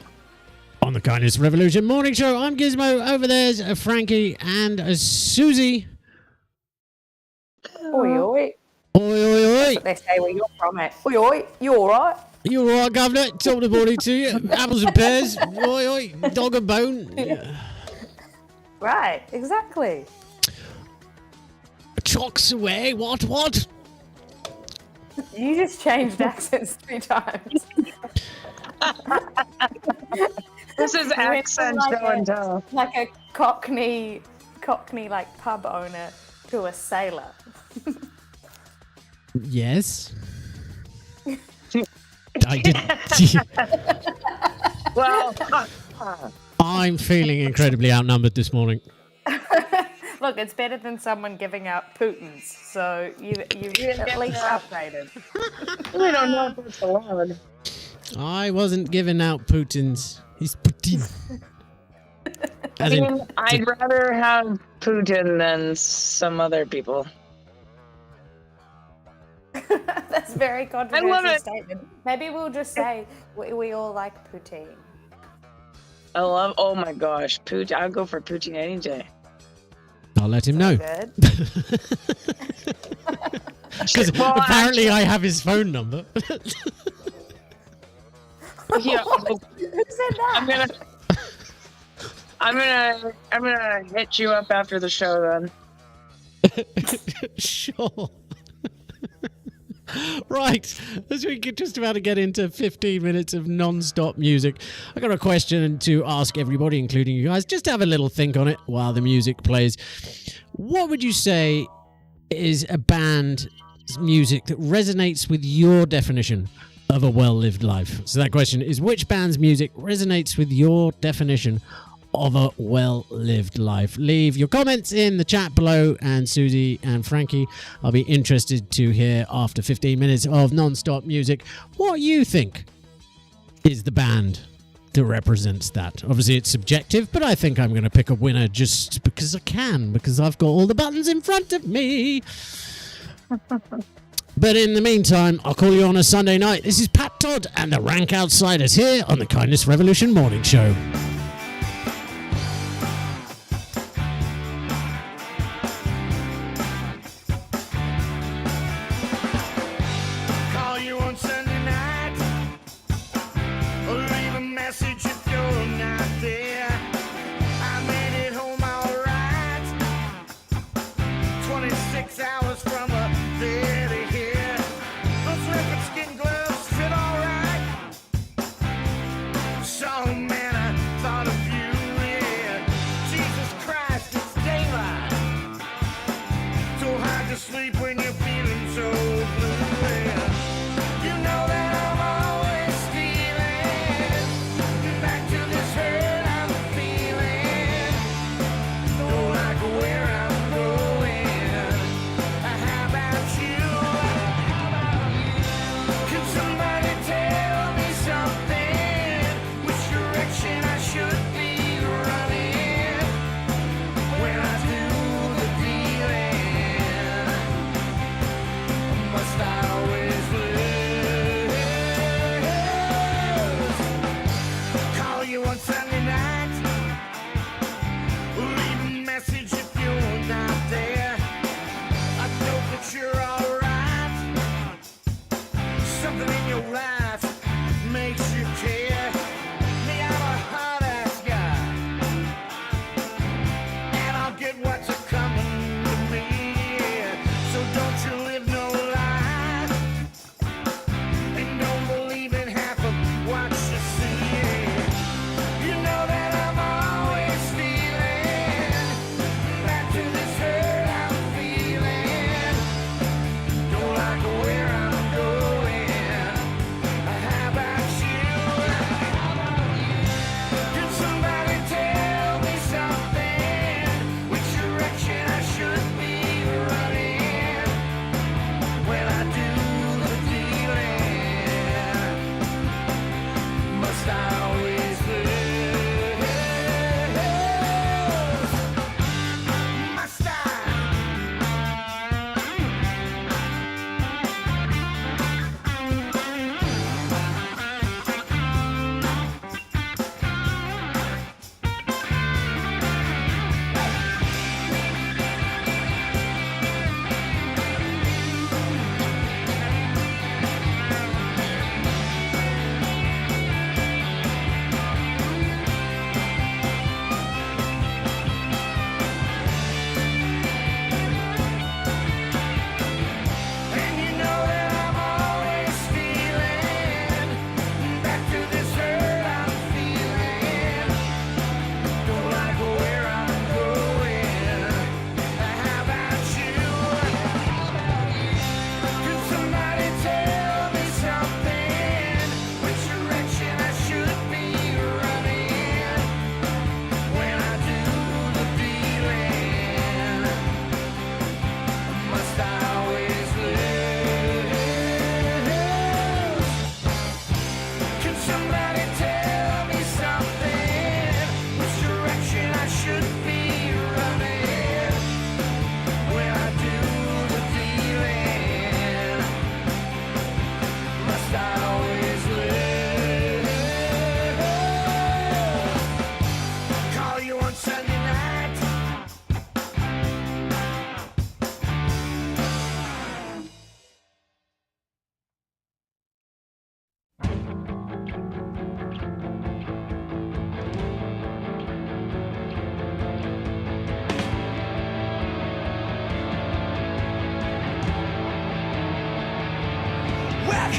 on the Kindness Revolution Morning Show. I'm Gizmo. Over there's Frankie and Susie. Oi, oi. Oi, oi, oi. That's what they say where you're from, mate. Oi, oi. You all right? You all right, Governor? Top of the morning to you. Apples and pears. Oi, oi. Dog and bone. Right, exactly. Chocks away. What? You just changed accents 3 times. This is accent show and tell. Like a cockney like pub owner to a sailor. Yes. I didn't. Well, I'm feeling incredibly outnumbered this morning. Look, it's better than someone giving out Putins, so you at least upgraded. we don't know if that's allowed. I wasn't giving out Putin's. He's Putin. I mean, I'd rather have Putin than some other people. That's a very I love controversial it. statement. Maybe we'll just say we all like poutine. Oh my gosh, Putin. I'll go for Putin any day. I'll let him know. Good. Because apparently I have his phone number. Yeah, Who said that? I'm gonna hit you up after the show then. Sure. Right, as we get just about to get into 15 minutes of non-stop music, I got a question to ask everybody, including you guys. Just have a little think on it while the music plays. What would you say is a band's music that resonates with your definition of a well-lived life? So that question is, which band's music resonates with your definition of a well-lived life? Leave your comments in the chat below, and Susie and Frankie, I'll be interested to hear after 15 minutes of non-stop music what you think is the band that represents that. Obviously it's subjective, but I think I'm going to pick a winner just because I can, because I've got all the buttons in front of me. But in the meantime, I'll call you on a Sunday night. This is Pat Todd and the Rank Outsiders here on the Kindness Revolution Morning Show. Call you on Sunday night, or leave a message if you're not there. I made it home alright, 26 hours from there to here. Those leopard skin gloves fit alright. So man, I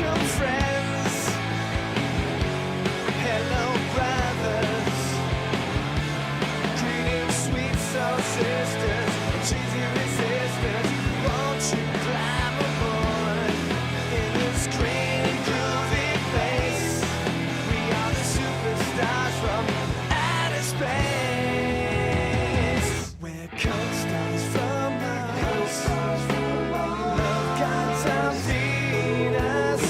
welcome friends. Hello, brothers. Greetings, sweet soul sisters and cheesy resistors. Won't you climb aboard in this green and groovy place? We are the superstars from outer space. We're co-stars from Mars. Love gods of Venus.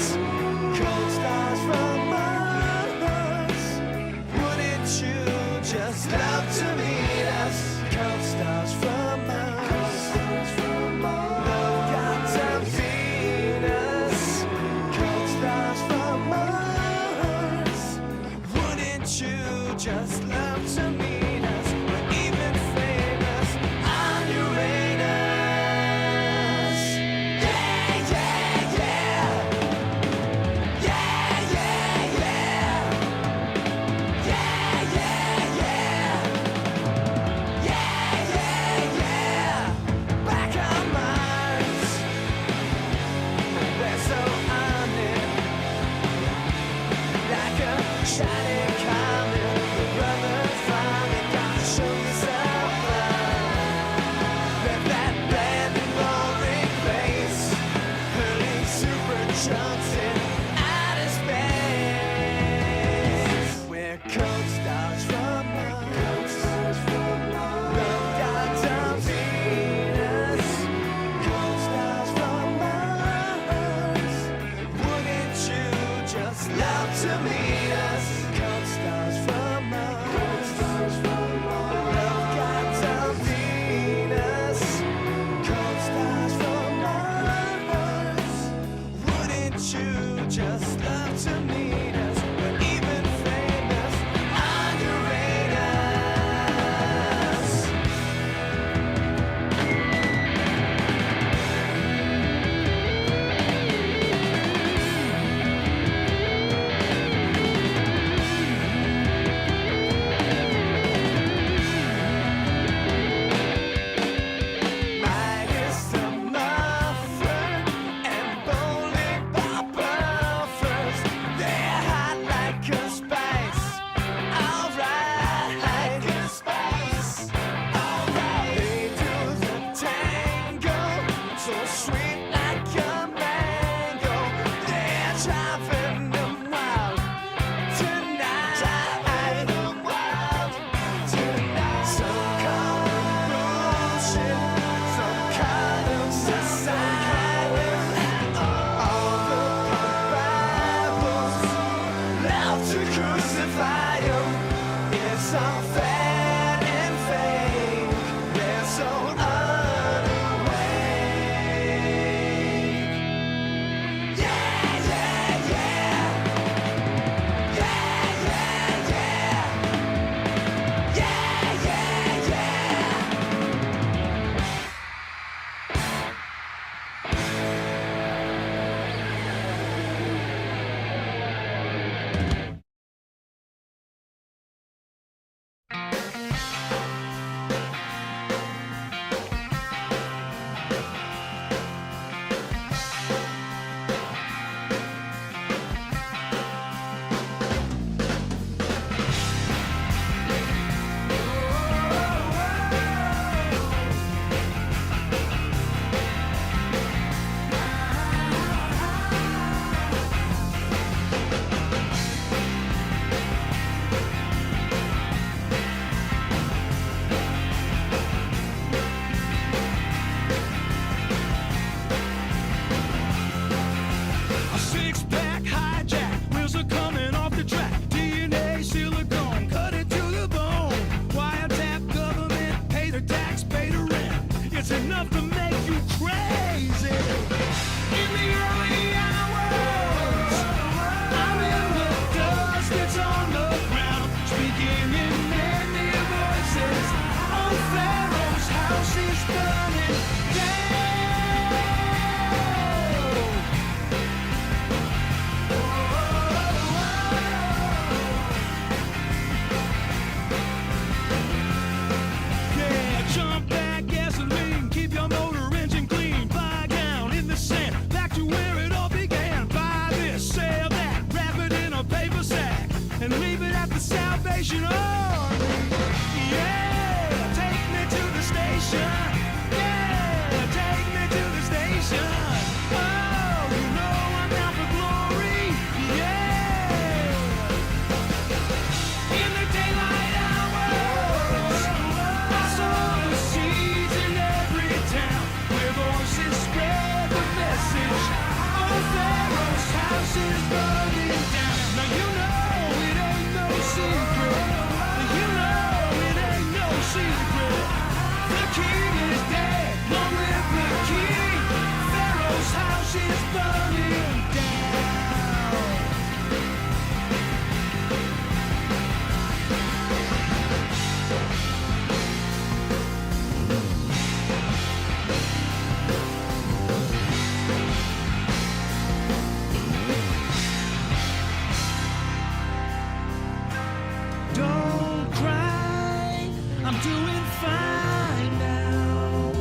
I'm doing fine now.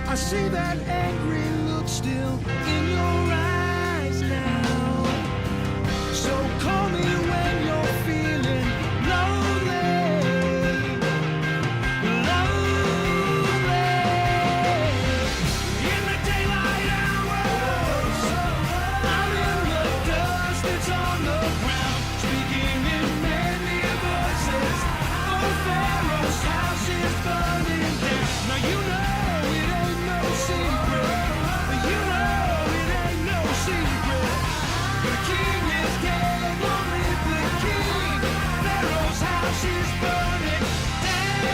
I see that angry look still in your eyes now. So call me when you're feeling lonely. Lonely. In the daylight hours, I'm in the dust that's on the ground, speaking in many voices. Oh, Pharaoh's house is burning down. Now you know it ain't no secret. You know it ain't no secret. The king is dead, long live the king. Pharaoh's house is burning down.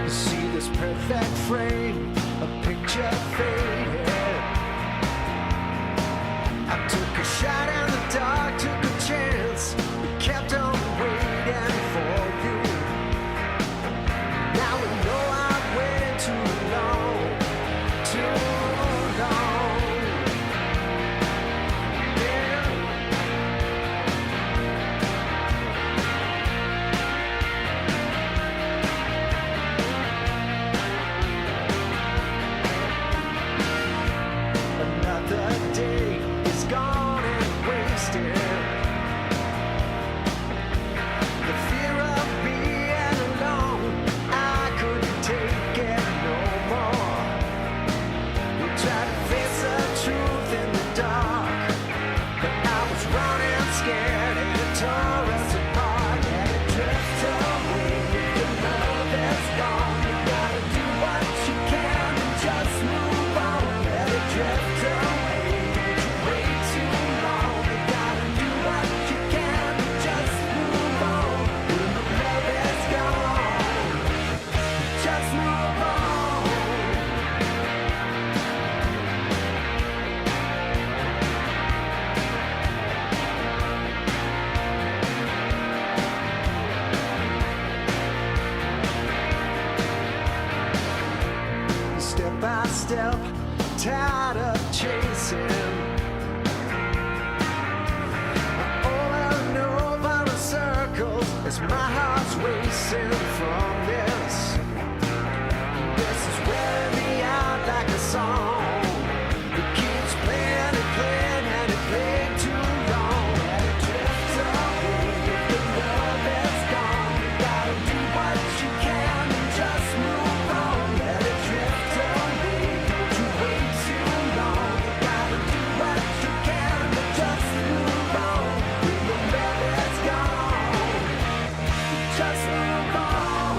See this perfect frame, a picture faded. I took a shot in the dark, took a chance, but kept on waiting for you. Now we know I've waited too long, too long. Yeah. Another day is gone and wasted. The fear of being alone, I couldn't take it no more. We tried to face the truth in the dark, but I was running scared and it tore us apart. And it drifts away with the love that's gone. You gotta do what you can and just move on. Let it drift away, way too long. You gotta do what you can and just move on. When the love is gone, just move on. Step by step, tired of chasing. Over and over in circles as my heart's racing from this. This is wearing me out like a song. It keeps playing and playing and it played too long. And it drifts away if the love is gone. You gotta do what you can and just move on. Let it drift away, don't you wait too long. You gotta do what you can and just move on. When the love is gone, just move on.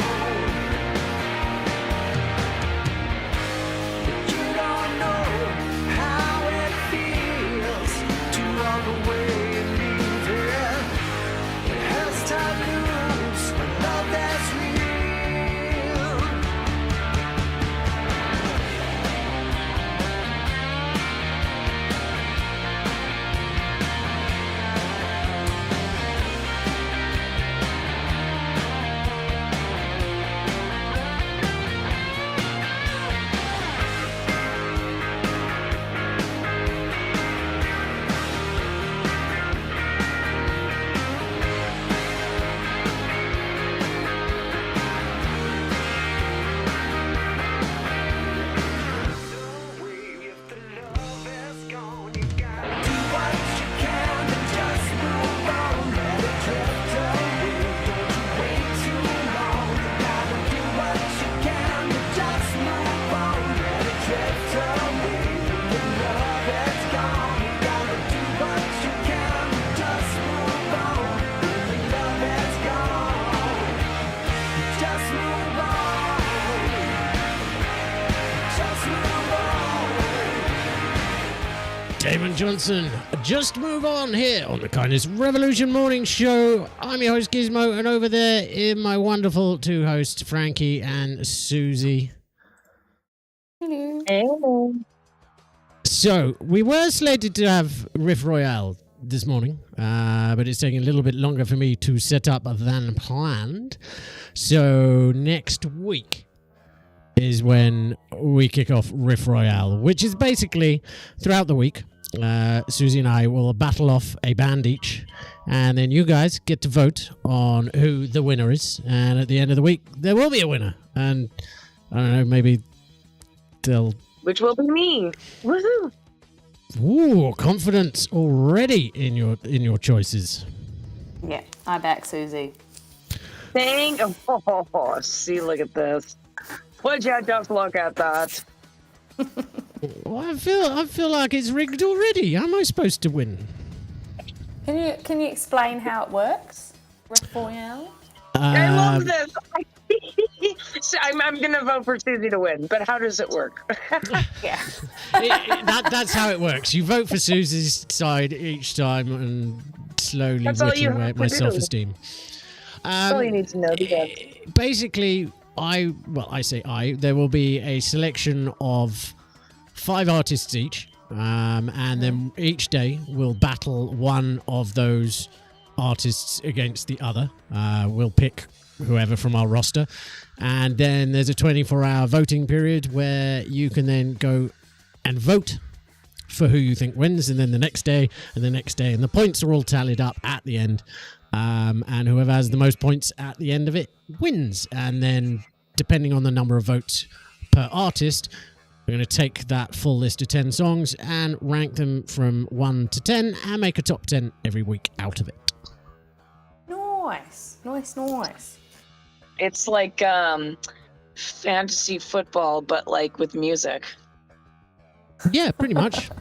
Damon Johnson. Just move on here on the Kindness Revolution Morning Show. I'm your host Gizmo, and over there is my wonderful two hosts, Frankie and Susie. Hello. So, we were slated to have Riff Royale this morning, but it's taking a little bit longer for me to set up than planned. So, next week is when we kick off Riff Royale, which is basically throughout the week. Susie and I will battle off a band each, and then you guys get to vote on who the winner is. And at the end of the week, there will be a winner. And I don't know, maybe they'll. Which will be me. Woohoo! Ooh, confidence already in your choices. Yeah, I back Susie. Oh, see, look at this. Would you just look at that? Well, I feel like it's rigged already. How am I supposed to win? Can you explain how it works? Riff Royale? I love this. So I'm gonna vote for Susie to win, but how does it work? Yeah. That's how it works. You vote for Susie's side each time, and slowly That's all you whittling away have at my to do. self-esteem. That's all you need to know. Basically, there will be a selection of 5 artists each, and then each day we'll battle one of those artists against the other. We'll pick whoever from our roster, and then there's a 24-hour voting period where you can then go and vote for who you think wins, and then the next day and the next day, and the points are all tallied up at the end, and whoever has the most points at the end of it wins. And then depending on the number of votes per artist, we're going to take that full list of 10 songs and rank them from 1 to 10 and make a top 10 every week out of it. Nice. It's like fantasy football, but like with music. Yeah, pretty much.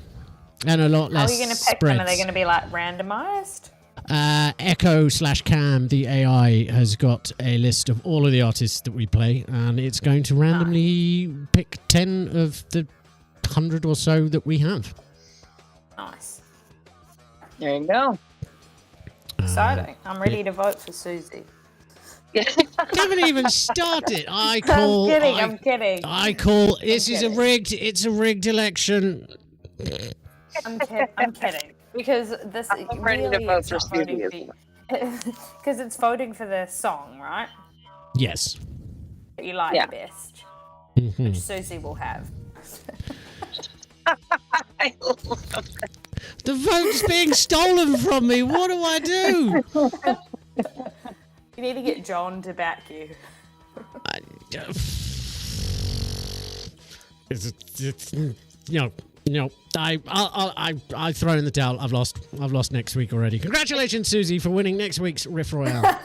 And a lot How less are you going to pick spreads. them? Are they going to be like randomized? Echo/Cam, the AI, has got a list of all of the artists that we play, and it's going to randomly pick 10 of the 100 or so that we have. Nice. There you go. Exciting. I'm ready to vote for Susie. Haven't even started. I'm kidding. I call this is it's a rigged election. I'm kidding. Because this I'm ready to really vote is for not voting Susie. because it's voting for the song, right? Yes. That you like Yeah. best. Mhm. Which Susie will have. I love that. The vote's being stolen from me. What do I do? You need to get John to back you. No. I throw in the towel. I've lost next week already. Congratulations, Susie, for winning next week's Riff Royale.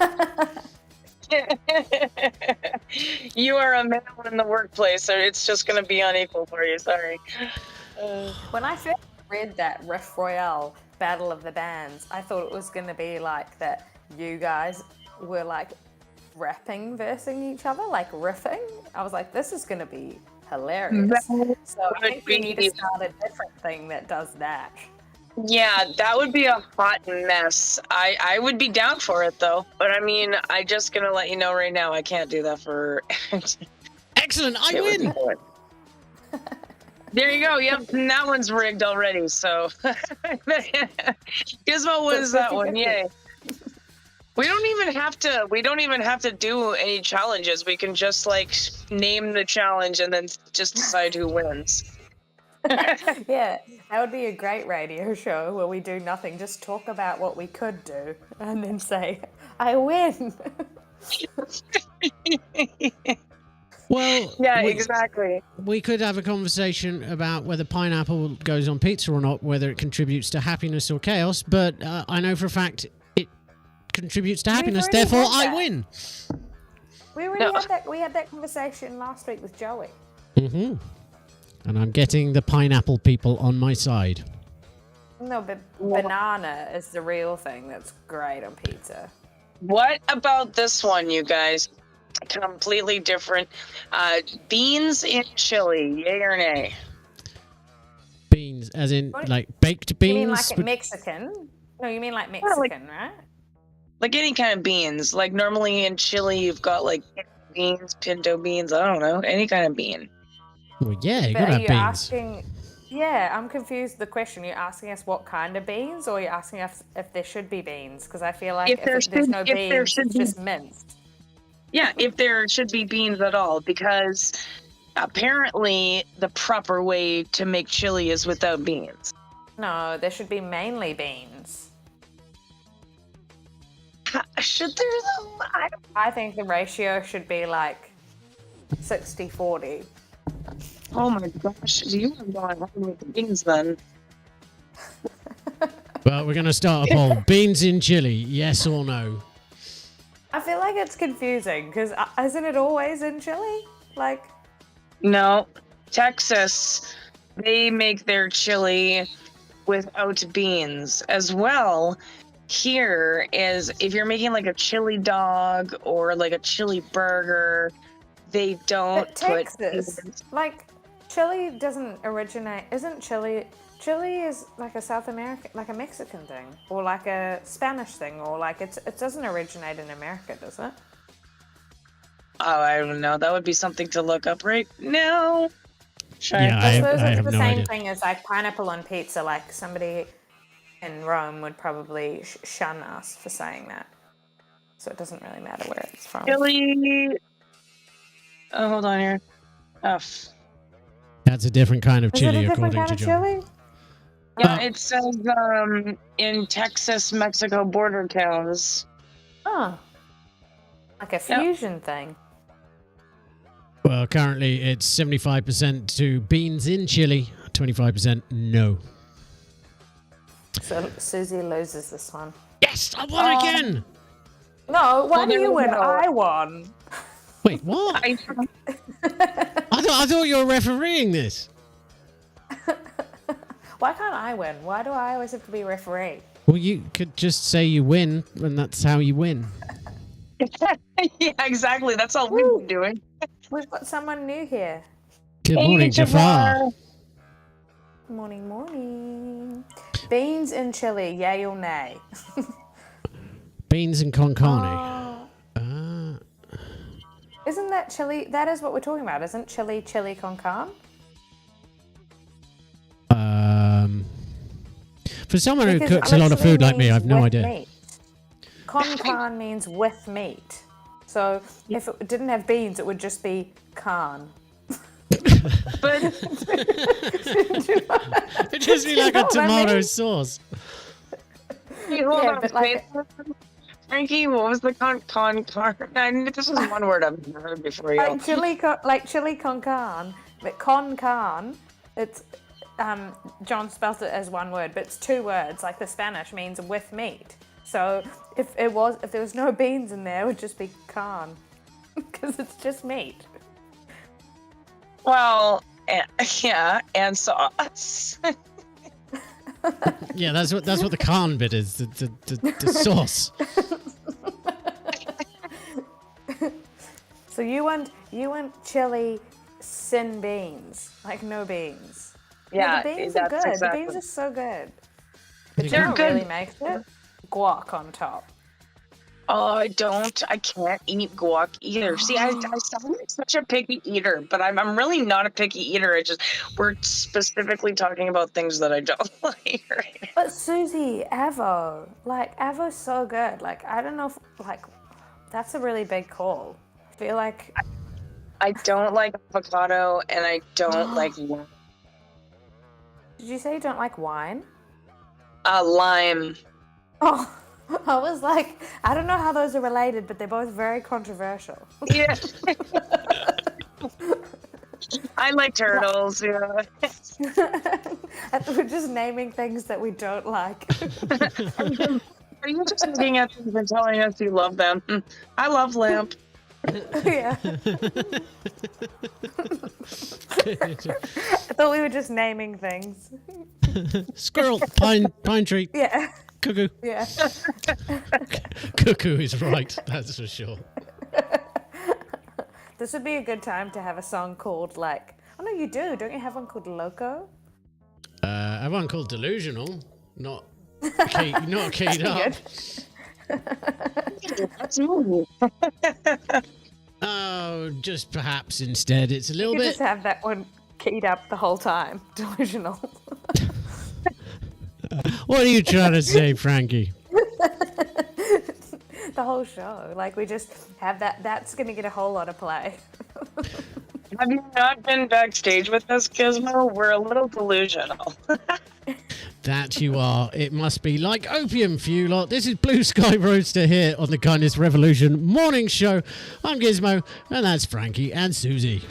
You are a male in the workplace, so it's just going to be unequal for you. Sorry. When I first read that Riff Royale Battle of the Bands, I thought it was going to be like that you guys were like rapping, versing each other, like riffing. I was like, this is going to be hilarious. So I think we need to start a different thing that does that. Yeah, that would be a hot mess. I would be down for it, though. But I mean, I just going to let you know right now, I can't do that for... Excellent, I win! There you go. Yep, and that one's rigged already, so... Gizmo wins that one, yay. We don't even have to do any challenges. We can just like name the challenge and then just decide who wins. Yeah, that would be a great radio show where we do nothing, just talk about what we could do and then say, I win. Well, yeah, exactly. We could have a conversation about whether pineapple goes on pizza or not, whether it contributes to happiness or chaos, but I know for a fact it contributes to happiness, already therefore had I that. win. We already had that. We had that conversation last week with Joey. Mm-hmm. And I'm getting the pineapple people on my side. No, but banana is the real thing that's great on pizza. What about this one, you guys? Completely different. Beans in chili, yay or nay? Beans, as in like baked beans? You mean like Mexican? No, you mean like Mexican, right? Like any kind of beans. Like normally in Chile, you've got like beans, pinto beans. I don't know, any kind of bean. Well, yeah, you But gotta are have you beans. asking? Yeah, I'm confused. The question you're asking us what kind of beans, or you're asking us if there should be beans? Because I feel like if there's no beans, it's just minced. Yeah, if there should be beans at all, because apparently the proper way to make chili is without beans. No, there should be mainly beans. Should there though? I think the ratio should be like 60-40. Oh my gosh, you have gone wrong with the beans then. Well, we're gonna start a poll. Beans in chili, yes or no? I feel like it's confusing because isn't it always in Chile? Like, No, Texas, they make their chili without beans as well. Here is if you're making like a chili dog or like a chili burger, they don't but put Texas, beans. like, Chile doesn't originate. Isn't Chile? Chile is like a South American, like a Mexican thing, or like a Spanish thing, or like it doesn't originate in America, does it? Oh, I don't know. That would be something to look up right now. Yeah, I suppose I it's have the no same idea. thing as like pineapple on pizza. Like somebody in Rome would probably shun us for saying that. So it doesn't really matter where it's from. Chili. Oh, hold on here. Oh, That's a different kind of Is chili, it a different according kind to of John. chili? yeah, it says in Texas, Mexico border towns. Oh, like a fusion thing. Well, currently it's 75% to beans in chili, 25% no. So Susie loses this one. Yes, I won again! No, why do there you we win? go. I won. Wait, what? I thought you were refereeing this. Why can't I win? Why do I always have to be referee? Well, you could just say you win, and that's how you win. Yeah, exactly. That's all we've been doing. We've got someone new here. Good morning, Jafar. Morning, morning. Beans in chili, yay or nay? Beans and con carne. Isn't that chili? That is what we're talking about, isn't chili con carne? For someone who Because cooks a lot of chili food like me, means I've no with idea. Meat. Con carne means with meat. So if it didn't have beans, it would just be carne. But It'd just be like a know what I tomato mean? sauce. wait, hold Yeah, on. but like- Frankie, what was the con? I knew this was one word I've never heard before. You. Like chili con carne, but con carne, it's John spells it as one word, but it's two words. Like the Spanish means with meat. So if there was no beans in there, it would just be carne, because it's just meat. Well, yeah, and sauce. Yeah, that's what the carne bit is. The sauce. So you want chili sin beans, like no beans. Yeah, the beans are that's good. exactly. The beans are so good. But you They're know what good. really makes it? Guac on top. Oh, I can't eat guac either. See, I sound like such a picky eater, but I'm really not a picky eater. We're specifically talking about things that I don't like. Right? But Susie, Avo's so good. Like, I don't know if, like, that's a really big call. I feel like, I don't like avocado, and I don't like did you say you don't like wine? lime. Oh, I was like, I don't know how those are related, but they're both very controversial. Yeah. I like turtles. Yeah. We're just naming things that we don't like. Are you just looking at things and telling us you love them? I love lamp. Yeah. I thought we were just naming things. Squirrel, pine tree, Yeah. cuckoo. Yeah. Cuckoo is right, that's for sure. This would be a good time to have a song called, like, oh no, you do. Don't you have one called Loco? Everyone called delusional, not not keyed up. That's me. Oh, just perhaps instead it's a little You bit. just have that one keyed up the whole time. Delusional. What are you trying to say, Frankie? The whole show. Like, we just have that. That's going to get a whole lot of play. Have you not been backstage with us, Gizmo? We're a little delusional. That you are. It must be like opium for you lot. This is Blue Sky Roadster here on the Kindness Revolution morning show. I'm Gizmo, and that's Frankie and Susie.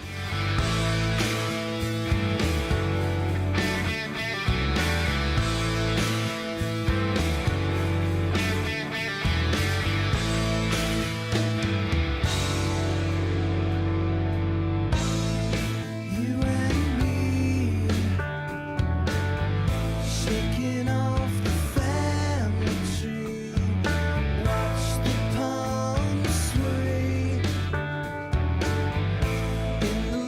You and me, shaking off the family tree. Watch the palms sway in the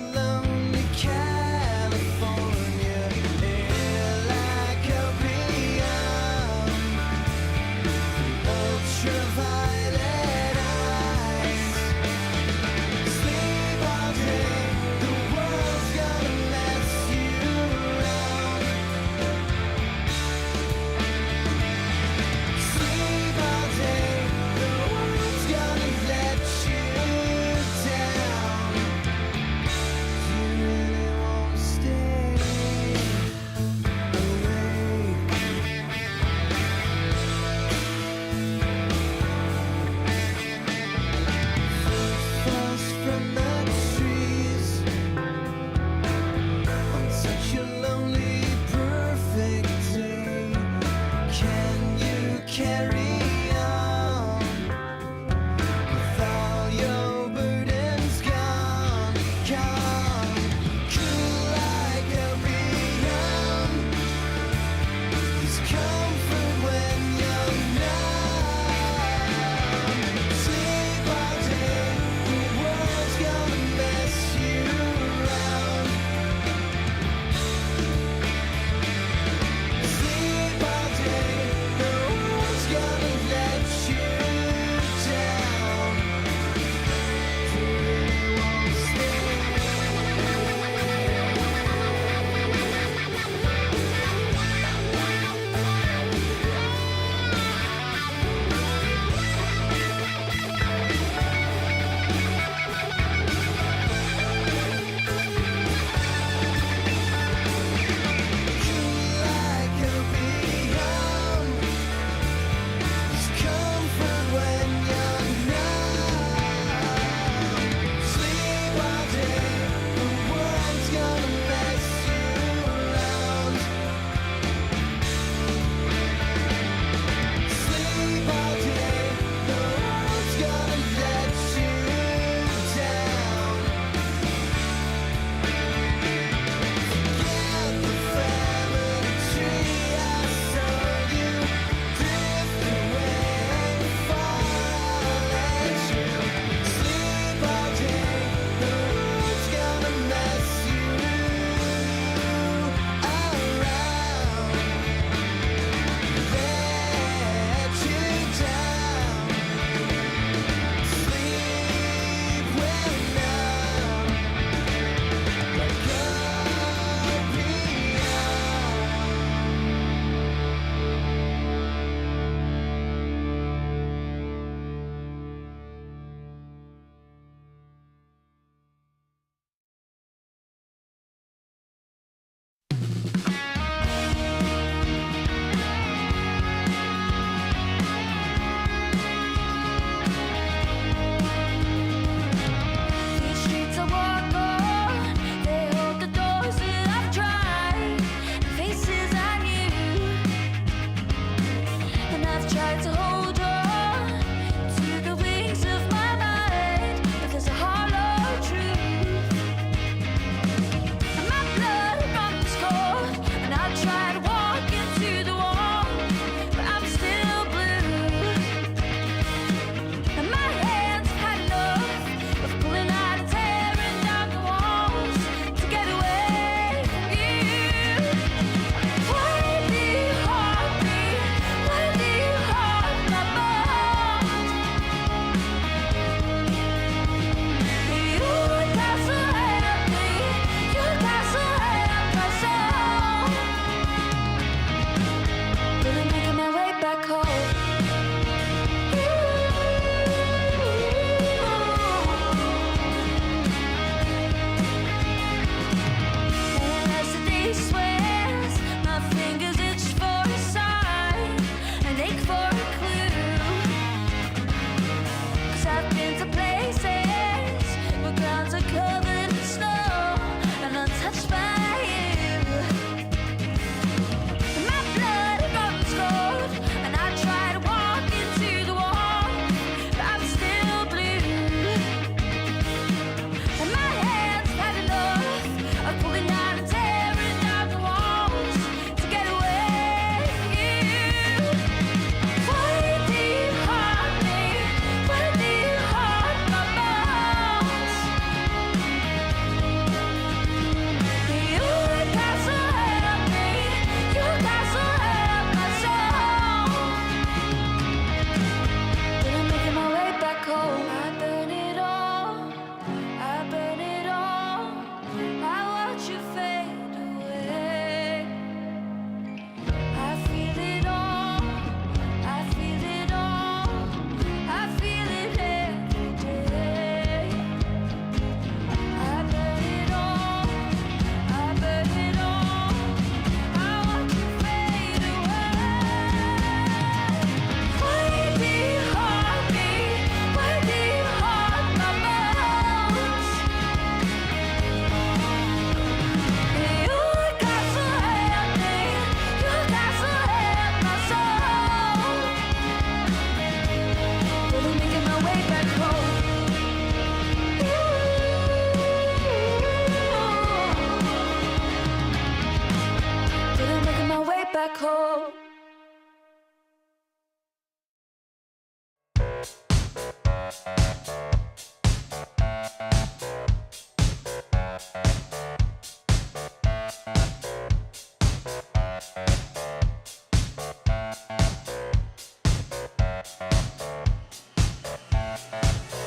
back home.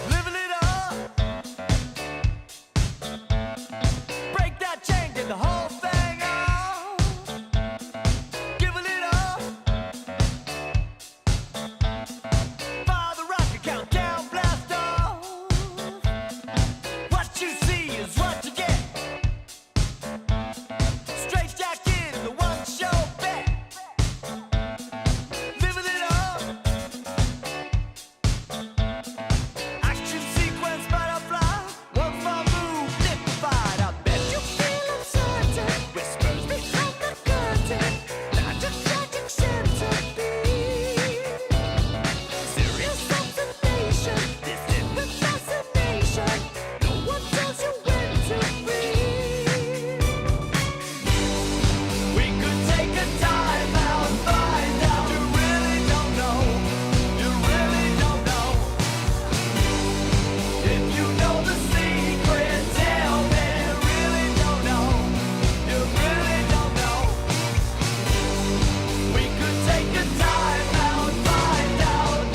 Living it up. Break that chain, get the whole thing off. Giving it up. Fire the rocket, countdown, blast off. What you see is what you get. Straight jacket in the one show bet. Living it up. Action sequence, butterfly. One more move, liquefied. I bet you feel uncertain. Whispers behind the curtain. Magic, magic centipede. Serious observation. Distant with fascination. No one tells you when to breathe. We could take a time out, find out. You really don't know. You really don't know. If you know the secret, tell me. Really don't know. You really don't know. We could take a time out, find out.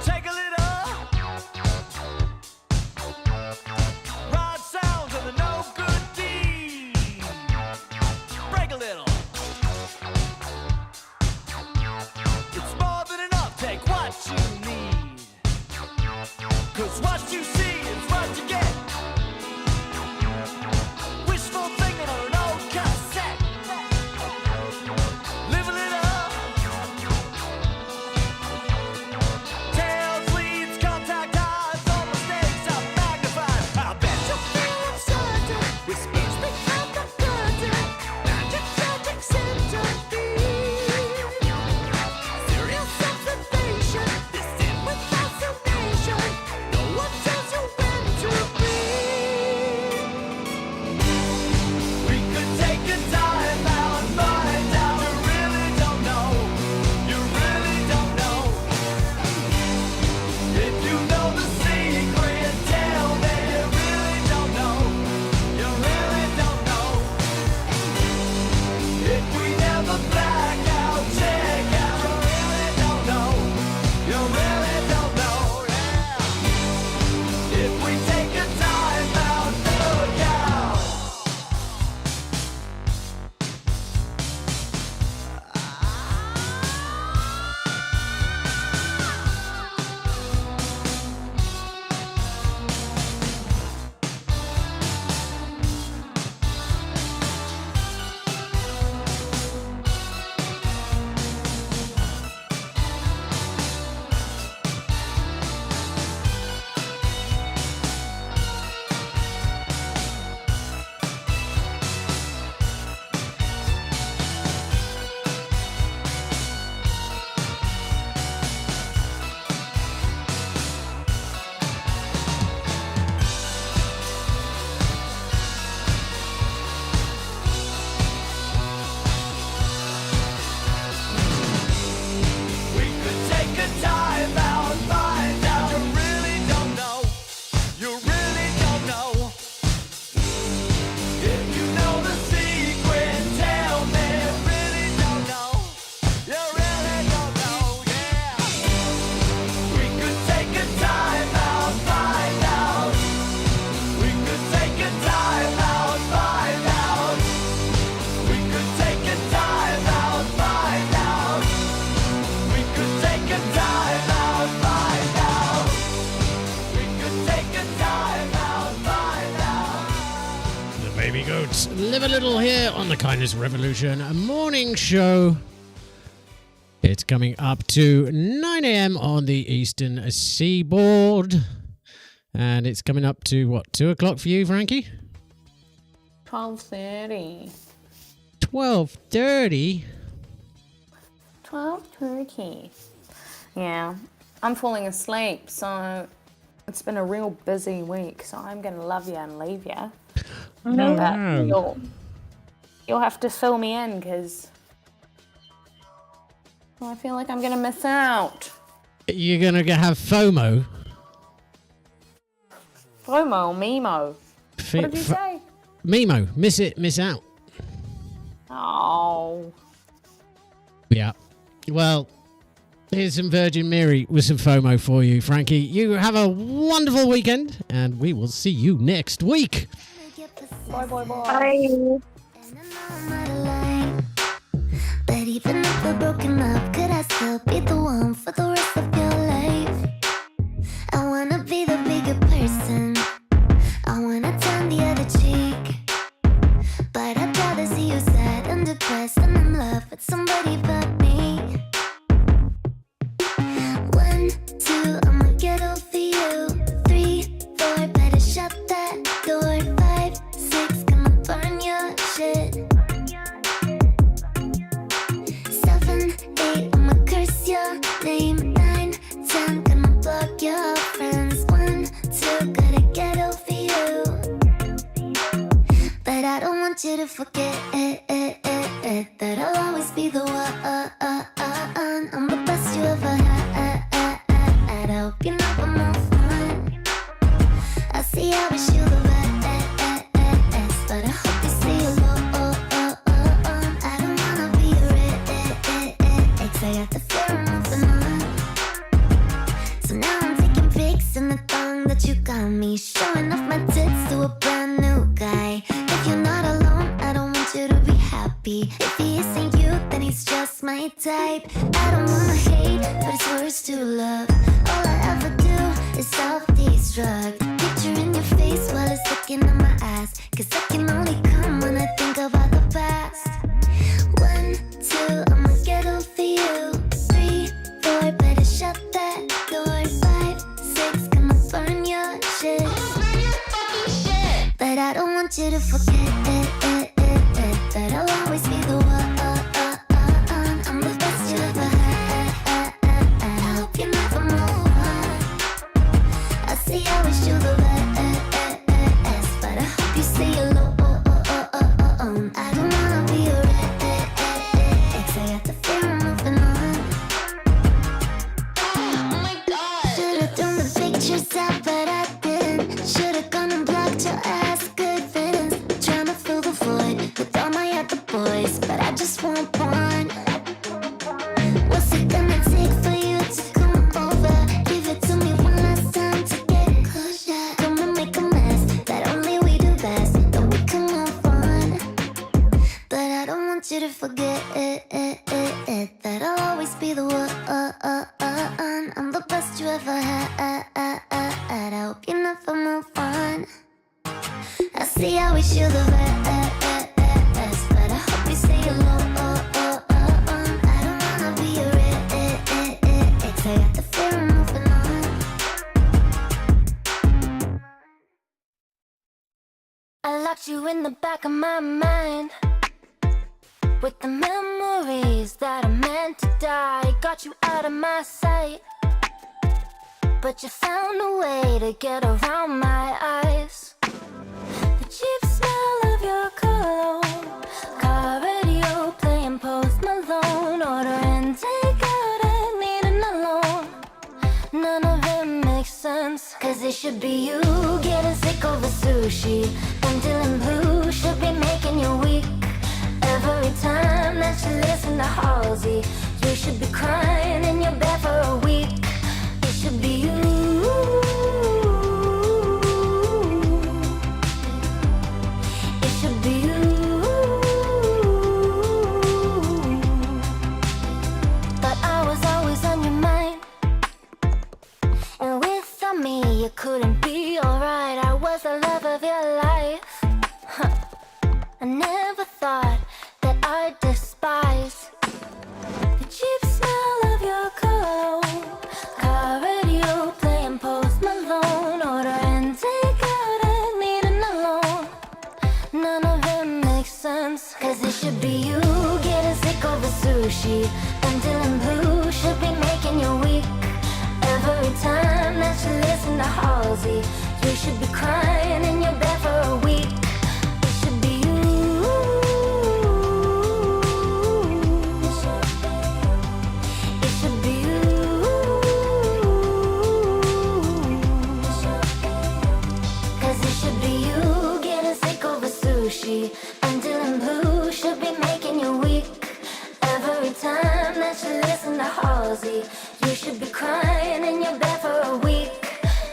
Take a little. Rod sounds of the no good deed. Break a little. It's more than enough, take what you need. 'Cause what you see is what you get. Wishful thinking on an old cassette. Living it up. Tails, leads, contact eyes, all mistakes are magnified. I bet you feel uncertain. Whispers behind the curtain. Magic, magic centipede. Serious observation. Distant with fascination. No one tells you when to breathe. We could take a time out, find out. You really don't know. You really don't know. If you know the secret, tell me. Really don't know. You really don't know. If we never black out, check out. You really don't know. You really don't know. Yeah. If we take a time out, look out. We could take a time out, find out. You really don't know. You really don't know. If you know the secret, tell me. Really don't know. You really don't know. Yeah. We could take a time out, find out. We could take a time out, find out. We could take a time out, find out. We could take a time out, find out. We could take a time out, find out. The Baby Goats live a little here on the Kindness Revolution morning show. It's coming up to 9 a.m. on the Eastern Seaboard. And it's coming up to, what, 2 o'clock for you, Frankie? 12:30. 12:30? 12:30. Yeah, I'm falling asleep, so It's been a real busy week, so I'm going to love you and leave you. No. But you'll have to fill me in because I feel like I'm going to miss out. You're going to have FOMO. FOMO, Mimo. What did you say? Mimo, miss out. Oh. Yeah. Well, here's some Virgin Mary with some FOMO for you, Frankie. You have a wonderful weekend, and we will see you next week. Bye. Bye. But even if we're broken up, could I still be the one for the rest of your life? I wanna be the bigger person. I wanna turn the other cheek. But I'd rather see you sad and depressed and in love with somebody but me. 1, 2, I'ma get over you. 3, 4, better shut that door. 5, 6, gonna burn your shit. 7, 8, I'ma curse your name. 9, 10, gonna block your friends. 1, 2, gotta get over you. But I don't want you to forget that I'll always be the one. I'm the best you ever had. I hope you never move on. I see I wish you the best, but I hope you see alone. I don't wanna be your ex. I got the fear of moving on. So now I'm taking pics in the thong that you got me, showing off my tits to a brand new guy. If you're not alone, I don't want you to be happy. If he isn't you, then he's just my type. I don't wanna hate, but it's worse to love. All I ever do is self-destruct. Picture in your face while it's looking at my ass. Cause I can only come when I think about the past. 1, 2, I'ma get over you. 3, 4, better shut that door. 5, 6, gonna burn your shit. But I don't want you to forget that I'll always be the one. I'm the best you ever had. I hope you never move on. I see I wish you the best, but I hope you stay alone. I don't wanna be your ex. I got the fear of moving on. Oh my God. Should've thrown the pictures out, but I didn't. Should've gone and blocked your ass. Good feelings, trying to fill the void with all my other boys, but I just want one. What's it gonna take for you to come over? Give it to me one last time to get closure. Come and make a mess that only we do best, then we can move on. But I don't want you to forget that I'll always be the one. I'm the best you ever had. I hope you never move on. I see I wish you the best, but I hope you stay alone. I don't wanna be your ex. I got the fear of moving on. I locked you in the back of my mind with the memories that are meant to die. Got you out of my sight, but you found a way to get around my eyes. The cheap smell of your cologne, car radio playing Post Malone, ordering takeout and needing a loan. None of it makes sense, cause it should be you getting sick over sushi, and Dylan Blue should be making you weak. Every time that you listen to Halsey, you should be crying in your bed for a week. It should be you. It should be you. But I was always on your mind, and without me you couldn't be alright. I was the love of your life. I never thought that I'd despise the cheap smell of your cologne, car radio playing Post Malone, ordering takeout and needing a loan. None of it makes sense, cause it should be you getting sick over sushi, and Dylan Blue should be making you weak. Every time that you listen to Holly, halsey. You should be crying in your bed for a week. It should be you. It should be you. Cause it should be you getting sick over sushi. And Dylan Blue should be making you weak. Every time that you listen to Halsey, you should be crying in your bed for a week.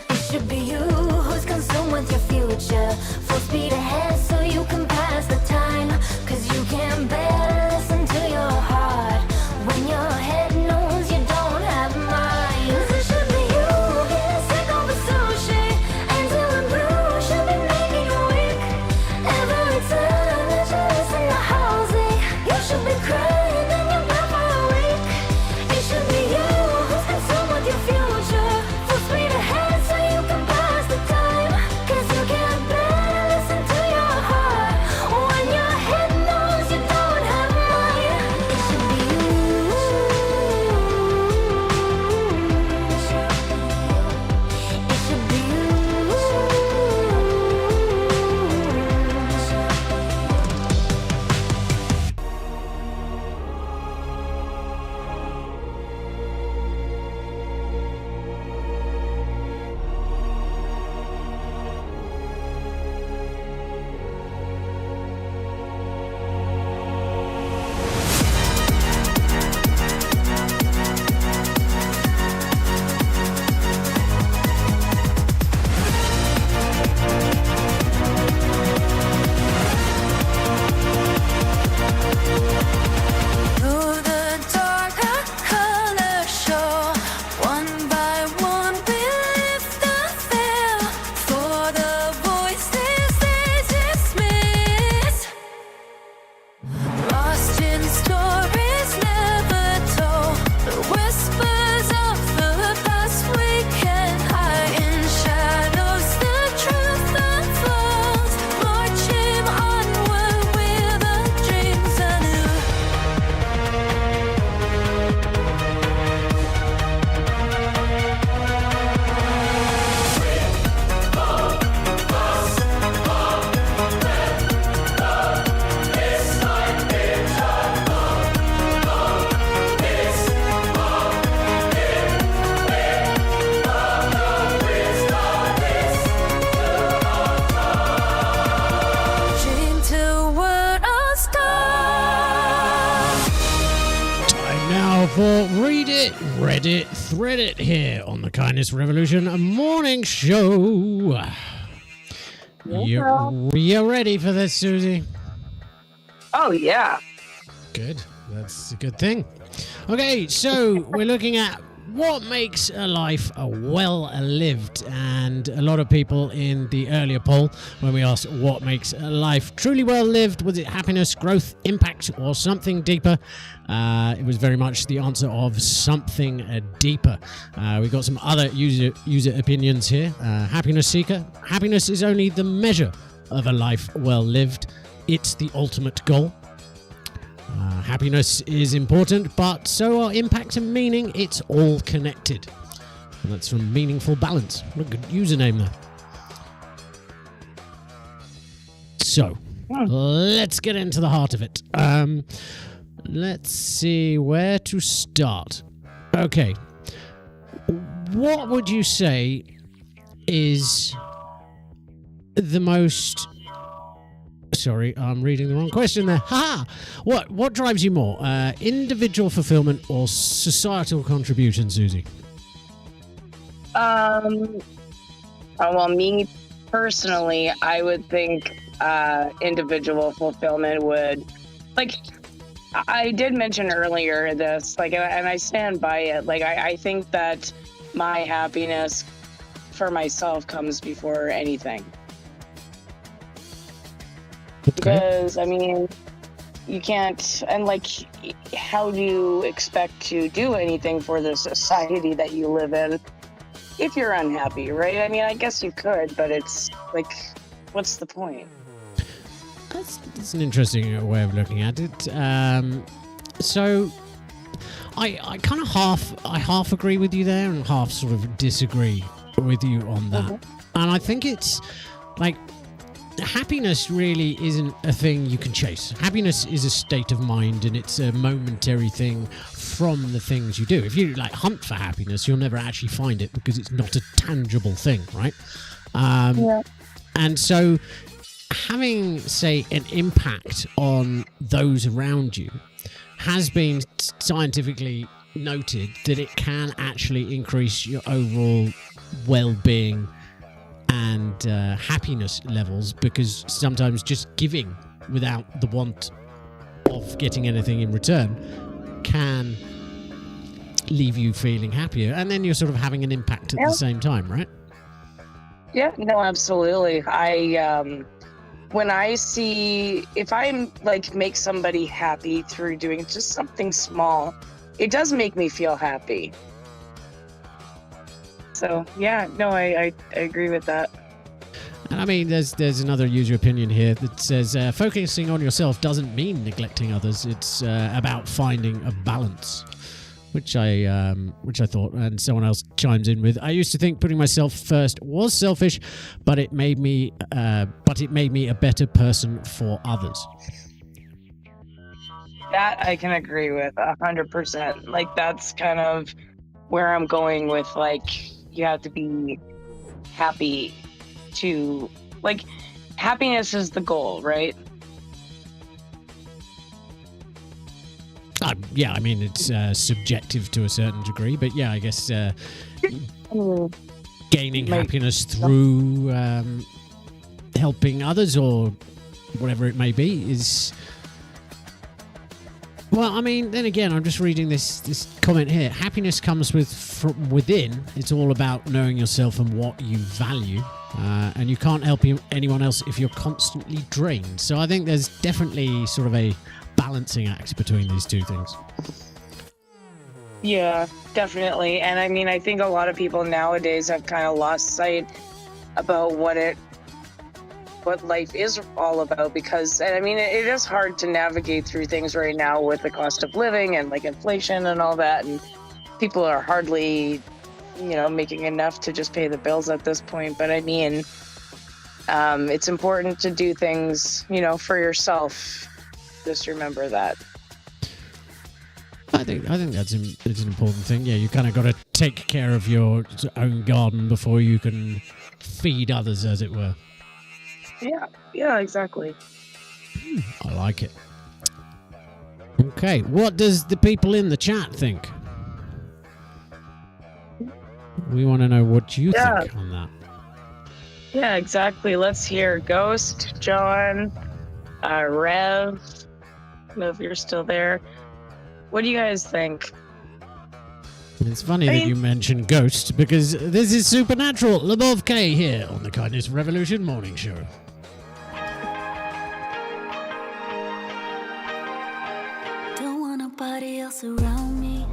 It should be you who's consumed with your future. Full speed ahead so you can pass the time. Cause you can bear listen to your heart when your head knows you don't have mine. Cause it should be you getting sick over sushi. And Dylan Blue should be making you weak. Every time that you listen to Halsey, you should be crying in your bed for a week. It should be you who's consumed with your future. Full speed ahead so you can pass the time. Cause you can't bear listen to your heart when your head knows you don't have mine. It should be you. It should be you. Through the dark, our colors show. One by one, we lift the veil. For the voices they dismiss. Lost in stories never told. The whispers of the past we can't hide. In shadows, the truth unfolds. Marching onward with our dreams anew. Dream toward a star. Time now for Readit, Threadit here on the Kindness Revolution morning show. You ready for this, Susie? Oh, yeah. Good. That's a good thing. Okay, so we're looking at what makes a life well-lived, and a lot of people in the earlier poll, when we asked what makes a life truly well-lived, was it happiness, growth, impact, or something deeper? It was very much the answer of something deeper. We got some other user opinions here. Happiness seeker. Happiness is only the measure of a life well-lived. It's the ultimate goal. Happiness is important, but so are impact and meaning. It's all connected. And that's from Meaningful Balance. What a good username there. So, let's get into the heart of it. Let's see where to start. Okay. What would you say is the most... Sorry, I'm reading the wrong question there. Ha! What drives you more? Individual fulfillment or societal contribution, Susie? Well, me personally, I would think individual fulfillment would, like, I did mention earlier this, like, and I stand by it. Like, I think that my happiness for myself comes before anything. Because, I mean, you can't, and like, how do you expect to do anything for the society that you live in if you're unhappy, right? I mean, I guess you could, but it's like, what's the point? That's an interesting way of looking at it. So, I kind of half agree with you there and half sort of disagree with you on that. And I think it's like happiness really isn't a thing you can chase. Happiness is a state of mind, and it's a momentary thing from the things you do. If you like hunt for happiness, you'll never actually find it because it's not a tangible thing, right? And so having, say, an impact on those around you has been scientifically noted that it can actually increase your overall well-being and happiness levels, because sometimes just giving without the want of getting anything in return can leave you feeling happier, and then you're sort of having an impact at the same time, right? Yeah, no, absolutely. When I see, if I like make somebody happy through doing just something small, it does make me feel happy. So yeah, no, I agree with that. And I mean, there's another user opinion here that says focusing on yourself doesn't mean neglecting others. It's about finding a balance, which I thought, and someone else chimes in with, I used to think putting myself first was selfish, but it made me a better person for others. That I can agree with 100%. Like, that's kind of where I'm going with, like, you have to be happy to, like, happiness is the goal, right? Yeah, I mean, it's subjective to a certain degree, but yeah, I guess gaining happiness through helping others or whatever it may be is... Well, I mean, then again, I'm just reading this comment here. Happiness comes from within. It's all about knowing yourself and what you value. And you can't help anyone else if you're constantly drained. So I think there's definitely sort of a balancing act between these two things. Yeah, definitely. And I mean, I think a lot of people nowadays have kind of lost sight about what life is all about, because, and I mean, it is hard to navigate through things right now with the cost of living and like inflation and all that, and people are hardly, making enough to just pay the bills at this point. But I mean, it's important to do things, for yourself. Just remember that. I think it's an important thing. Yeah, you kind of got to take care of your own garden before you can feed others, as it were. Yeah, exactly. I like it. Okay, what does the people in the chat think? We want to know what you think on that. Yeah, exactly. Let's hear Ghost, John, Rev. I don't know if you're still there. What do you guys think? It's funny that you mentioned Ghost, because this is Supernatural. Labov K here on the Kindness Revolution Morning Show. Don't want nobody else around me.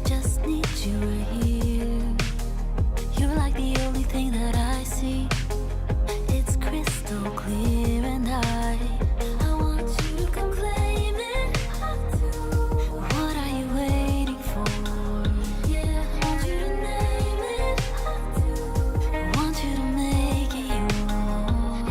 Just need you right here. You're like the only thing that I see. It's crystal clear, and I want you to come claim it. What are you waiting for? Yeah, I want you to name it. I want you to make it yours.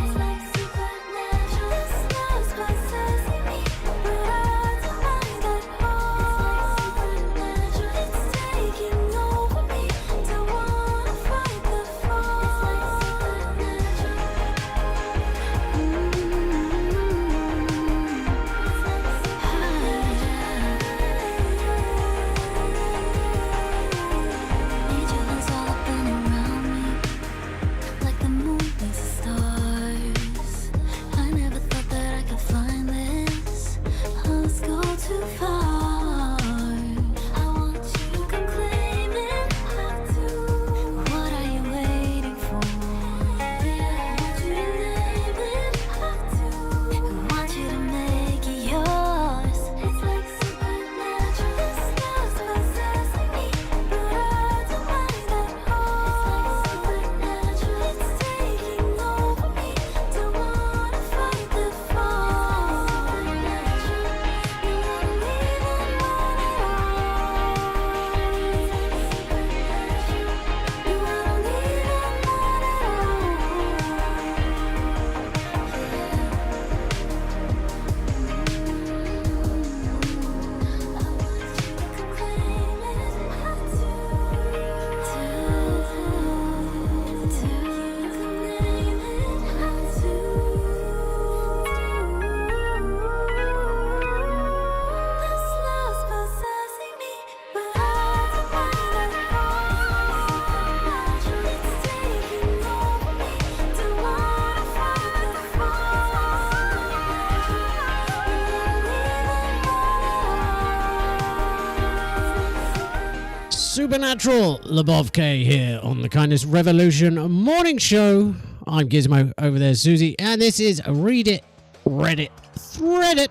Supernatural Labovke here on the Kindness Revolution morning show. I'm Gizmo, over there Susie, and this is Readit, Reddit, Threadit.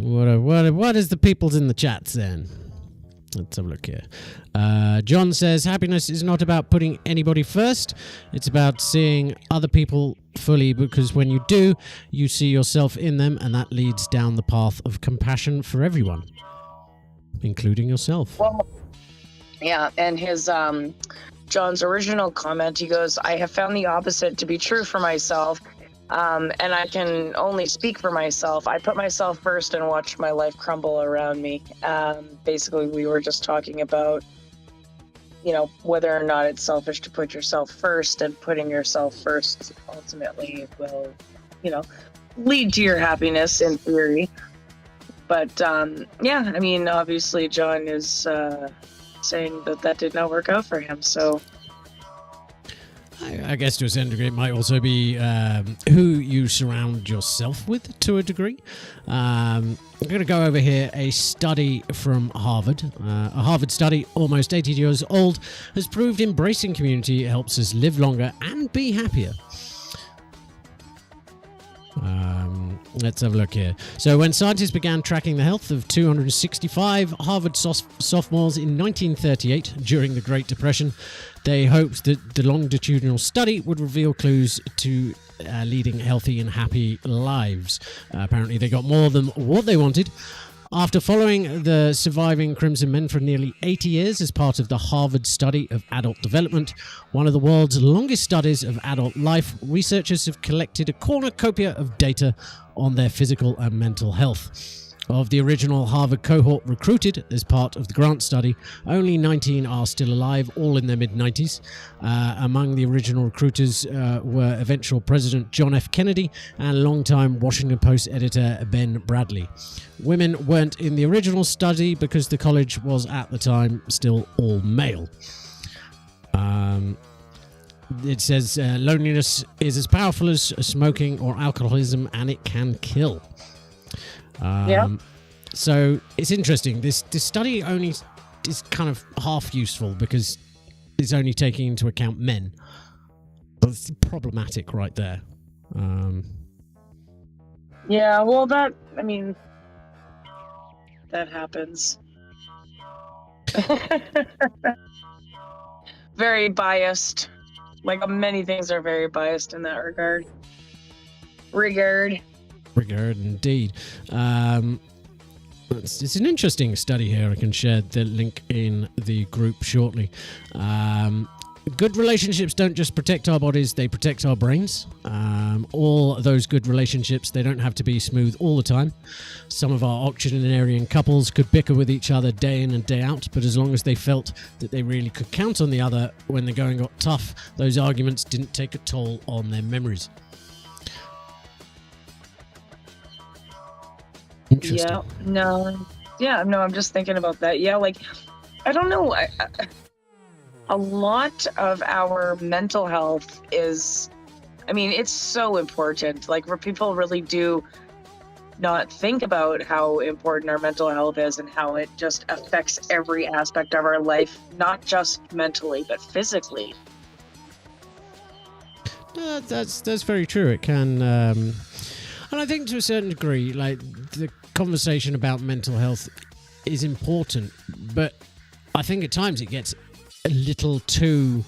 What is the people's in the chats then? Let's have a look here. John says, happiness is not about putting anybody first. It's about seeing other people fully, because when you do, you see yourself in them, and that leads down the path of compassion for everyone, including yourself. Well, yeah, and his John's original comment, he goes, I have found the opposite to be true for myself, and I can only speak for myself. I put myself first and watch my life crumble around me. Basically, we were just talking about, you know, whether or not it's selfish to put yourself first, and putting yourself first ultimately will, you know, lead to your happiness in theory. But yeah, I mean, obviously John is saying that did not work out for him, so I guess to a certain degree it might also be who you surround yourself with to a degree. I'm going to go over here a study from Harvard. A Harvard study, almost 80 years old, has proved embracing community helps us live longer and be happier. Let's have a look here. So when scientists began tracking the health of 265 Harvard sophomores in 1938 during the Great Depression, they hoped that the longitudinal study would reveal clues to leading healthy and happy lives. Apparently they got more than what they wanted. After following the surviving Crimson Men for nearly 80 years as part of the Harvard study of adult development, one of the world's longest studies of adult life, researchers have collected a cornucopia of data on their physical and mental health. Of the original Harvard cohort recruited as part of the grant study, only 19 are still alive, all in their mid-90s. Among the original recruiters were eventual President John F. Kennedy and longtime Washington Post editor Ben Bradley. Women weren't in the original study because the college was at the time still all male. It says loneliness is as powerful as smoking or alcoholism, and it can kill. So it's interesting. This study only is kind of half useful because it's only taking into account men. But it's problematic right there. yeah, well, that happens. Very biased. Like, many things are very biased in that regard. Regard Indeed. It's an interesting study here. I can share the link in the group shortly. Good relationships don't just protect our bodies, they protect our brains. All those good relationships, they don't have to be smooth all the time. Some of our octogenarian couples could bicker with each other day in and day out, but as long as they felt that they really could count on the other when the going got tough, those arguments didn't take a toll on their memories. Interesting. I'm just thinking about that. Yeah, like, I don't know. A lot of our mental health is, it's so important. Like, where people really do not think about how important our mental health is and how it just affects every aspect of our life, not just mentally, but physically. That's very true. It can, and I think to a certain degree, like, the conversation about mental health is important, but I think at times it gets a little too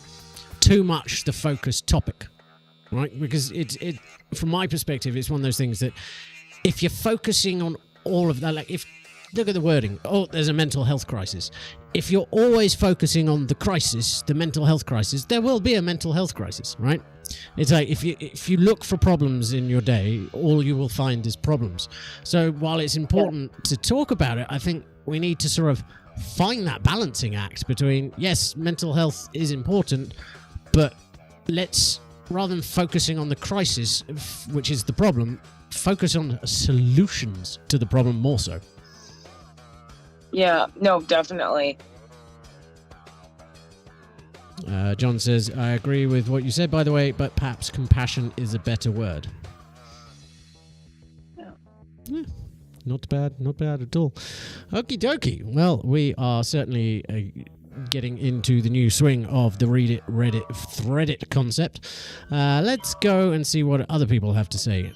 much the focused topic, right? Because it from my perspective, it's one of those things that if you're focusing on all of that, like, if look at the wording, there's a mental health crisis. If you're always focusing on the crisis, the mental health crisis, there will be a mental health crisis, right? It's like if you look for problems in your day, all you will find is problems. So while it's important to talk about it, I think we need to sort of find that balancing act between, yes, mental health is important, but let's, rather than focusing on the crisis, which is the problem, focus on solutions to the problem more so. Yeah, no, definitely. John says, I agree with what you said, by the way, but perhaps compassion is a better word. Yeah. Yeah. Not bad at all. Okie dokie. Well, we are certainly getting into the new swing of the Readit, Readit concept. Let's go and see what other people have to say.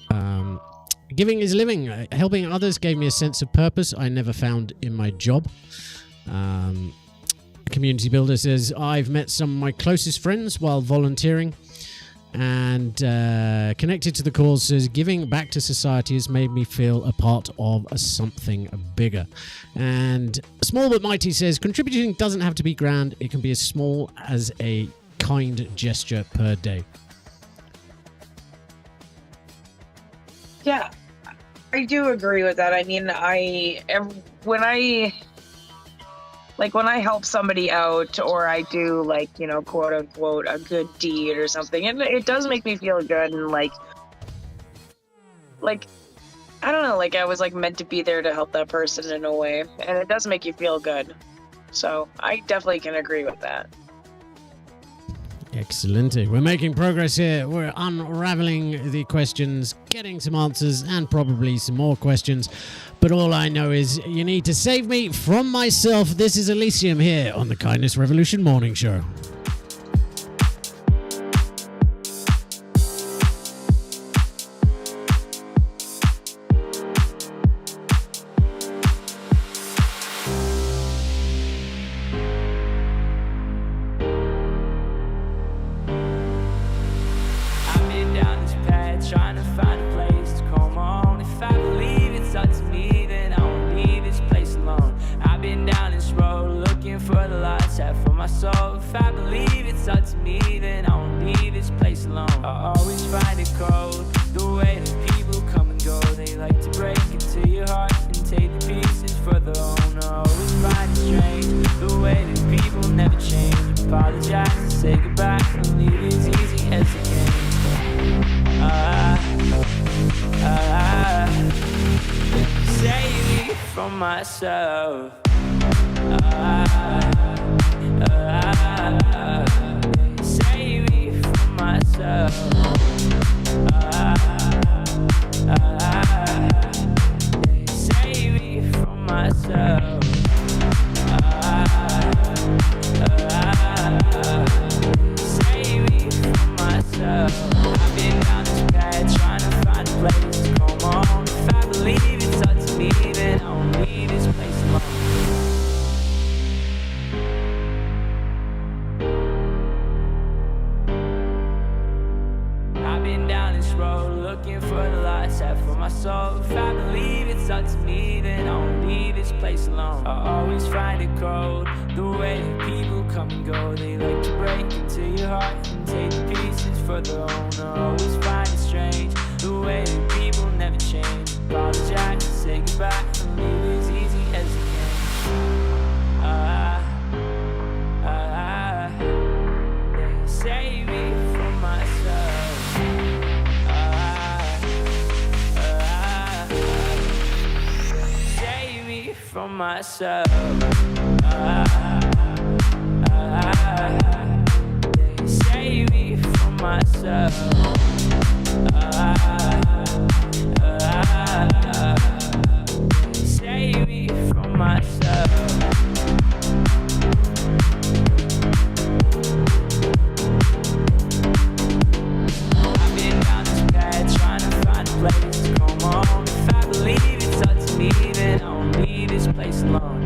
Giving is living. Helping others gave me a sense of purpose I never found in my job. Community Builder says, I've met some of my closest friends while volunteering. And Connected to the Cause says, giving back to society has made me feel a part of something bigger. And Small But Mighty says, contributing doesn't have to be grand. It can be as small as a kind gesture per day. Yeah, I do agree with that. I mean, when I help somebody out, or I do, like, you know, quote unquote, a good deed or something, and it does make me feel good, and like I don't know, like I was like meant to be there to help that person in a way, and it does make you feel good. So I definitely can agree with that. Excellent. We're making progress here. We're unraveling the questions, getting some answers, and probably some more questions. But all I know is you need to save me from myself. This is Elysium here on the Kindness Revolution Morning Show. Trying to find a place to call my own. If I believe it's up to me, then I won't leave this place alone. I've been down this road looking for the lights out for my soul. If I believe it's up to me, then I won't leave this place alone. I always find it cold, the way that people come and go. They like to break into your heart and take the pieces for their own. I always find it strange, the way that people never change. Apologize and say goodbye and leave it as easy as it can. Save me from myself. Save me from myself. Save me from myself. Save me from myself. I've been down this path trying to find a place to call my own. If I believe it's up to me, then I won't leave this place alone. I've been down this road looking for the lights out for my soul. If I believe it's up to me, then I won't leave this place alone. I always find it cold, the way that people come and go. They like to break into your heart and take the pieces for their own. I always find it strange, the way that people never change. Apologize and say goodbye and leave it as easy as you can. Save me from myself. Save me from myself. Save me from myself. Save me from myself. I've been down this path trying to find a place to call my own. If I believe it's up to me, then I won't leave this place alone.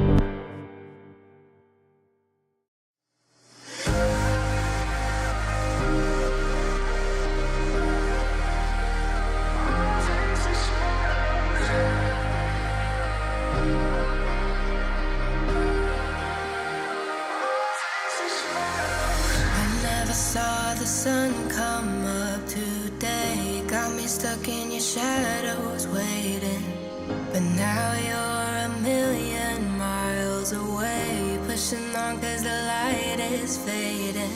Saw the sun come up today. Got me stuck in your shadows waiting. But now you're a million miles away. Pushing on cause the light is fading.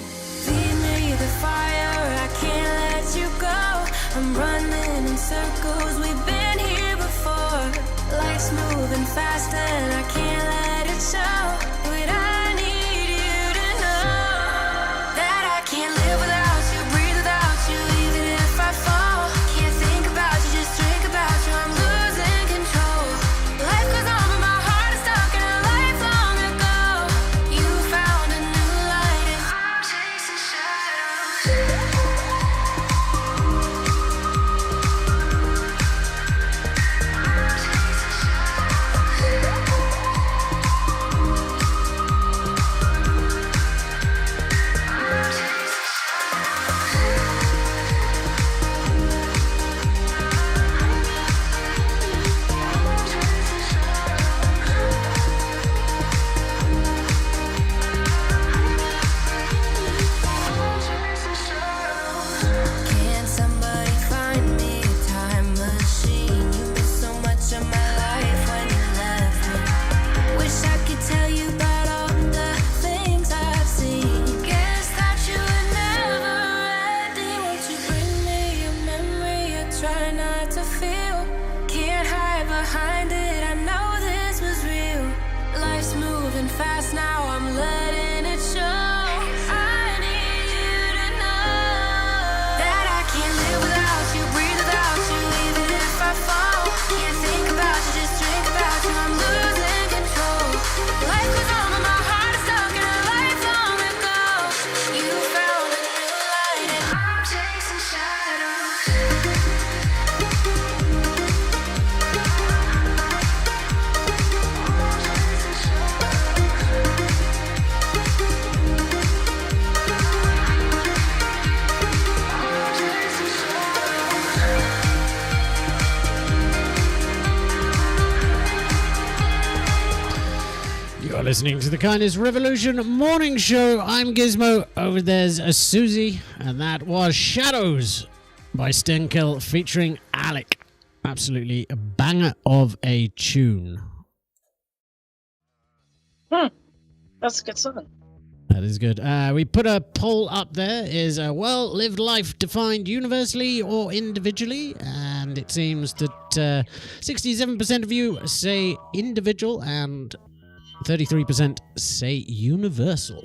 Feed me the fire, I can't let you go. I'm running in circles, we've been here before. Life's moving fast and I can't let it show. But I need you to know that I can't live without you, breathe without you, even if I fall. Can't think about you, just think about you, I'm losing control. listening to the Kindness Revolution morning show. I'm Gizmo. Over there's a Susie, and that was Shadows by Stenkel featuring Alec. Absolutely a banger of a tune. That's a good song. That is good. We put a poll up there. Is a well-lived life defined universally or individually? And it seems that 67% of you say individual and 33% say universal.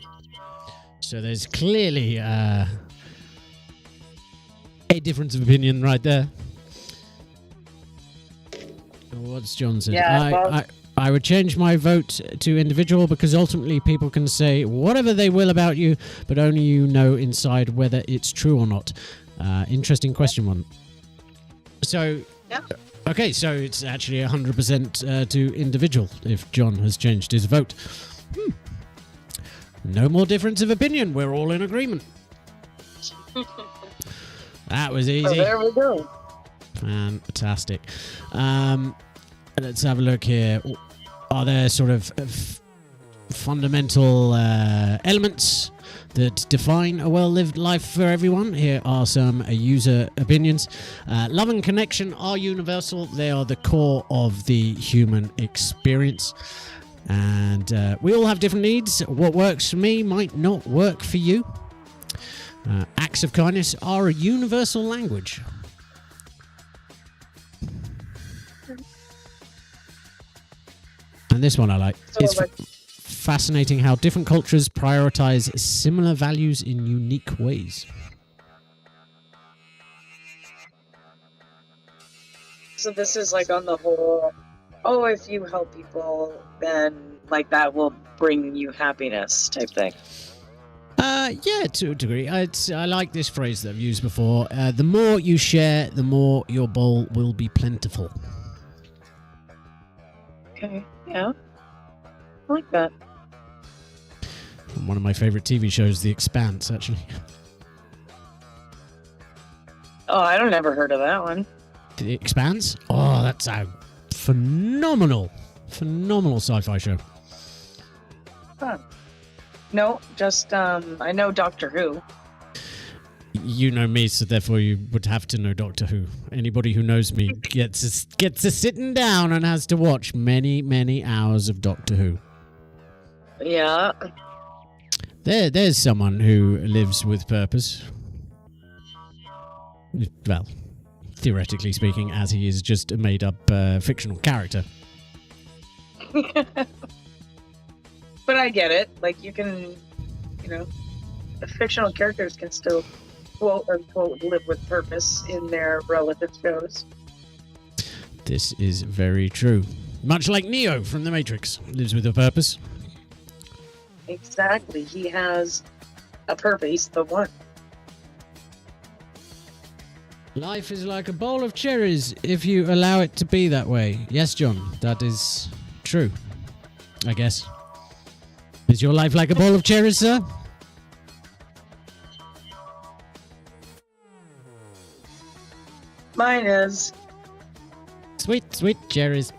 So there's clearly a difference of opinion right there. What's John said? Yeah, I would change my vote to individual because ultimately people can say whatever they will about you, but only you know inside whether it's true or not. Interesting question one. So, Yeah. Okay, so it's actually 100% to individual if John has changed his vote. No more difference of opinion. We're all in agreement. That was easy. So there we go. Fantastic. Let's have a look here. Are there sort of fundamental elements that define a well-lived life for everyone? Here are some user opinions. Love and connection are universal. They are the core of the human experience. And we all have different needs. What works for me might not work for you. Acts of kindness are a universal language. And this one I like. So, It's fascinating how different cultures prioritize similar values in unique ways. So this is like on the whole, if you help people, then like that will bring you happiness type thing. Yeah, to a degree. I like this phrase that I've used before. The more you share, the more your bowl will be plentiful. Okay, yeah. I like that. One of my favorite TV shows, The Expanse, actually. Oh, I don't ever heard of that one. The Expanse? Oh, that's a phenomenal sci-fi show. Huh. No, just I know Doctor Who. You know me, so therefore you would have to know Doctor Who. Anybody who knows me gets a sitting down and has to watch many hours of Doctor Who. Yeah. There's someone who lives with purpose. Well, theoretically speaking, as he is just a made-up fictional character. But I get it. Like, you can, the fictional characters can still, quote unquote, live with purpose in their relative shows. This is very true. Much like Neo from The Matrix, lives with a purpose. Exactly. He has a purpose. He's the one. Life is like a bowl of cherries if you allow it to be that way. Yes, John, that is true, I guess. Is your life like a bowl of cherries, sir? Mine is. Sweet cherries.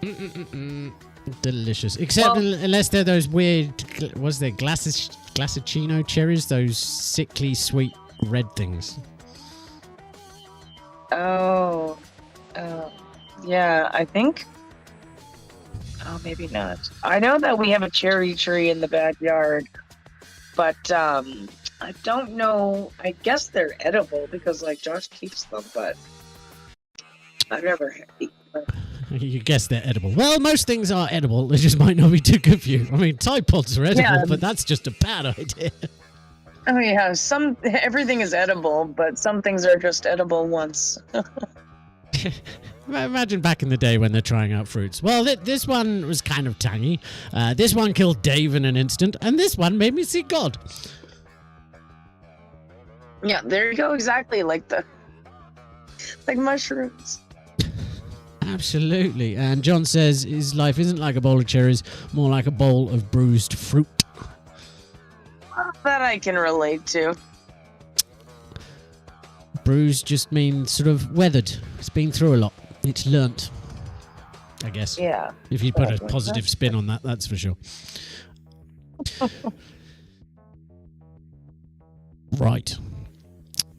Delicious. Except unless they're those weird, was there Glassicino cherries? Those sickly sweet red things. Yeah, I think. Oh, maybe not. I know that we have a cherry tree in the backyard, but I don't know. I guess they're edible because, like, Josh keeps them, but I've never eaten them. You guess they're edible. Well, most things are edible. They just might not be too good for you. I mean, Tide Pods are edible, but that's just a bad idea. I mean, yeah, everything is edible, but some things are just edible once. Imagine back in the day when they're trying out fruits. Well, this one was kind of tangy. This one killed Dave in an instant, and this one made me see God. Yeah, there you go. Exactly, like mushrooms. Absolutely. And John says his life isn't like a bowl of cherries, more like a bowl of bruised fruit. That I can relate to. Bruised just means sort of weathered. It's been through a lot. It's learnt, I guess. Yeah. If you put a positive spin on that, that's for sure. Right.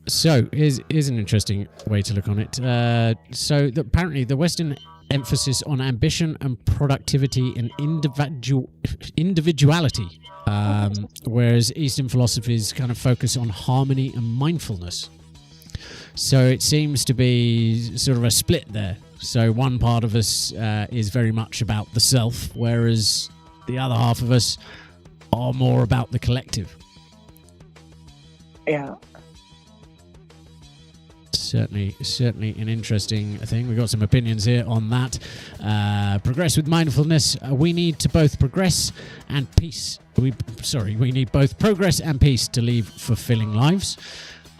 So, is an interesting way to look on it. Apparently, the Western emphasis on ambition and productivity and individuality, whereas Eastern philosophies kind of focus on harmony and mindfulness. So it seems to be sort of a split there. So one part of us is very much about the self, whereas the other half of us are more about the collective. Yeah. Certainly an interesting thing. We've got some opinions here on that. Progress with mindfulness. We need to both progress and peace. We need both progress and peace to lead fulfilling lives.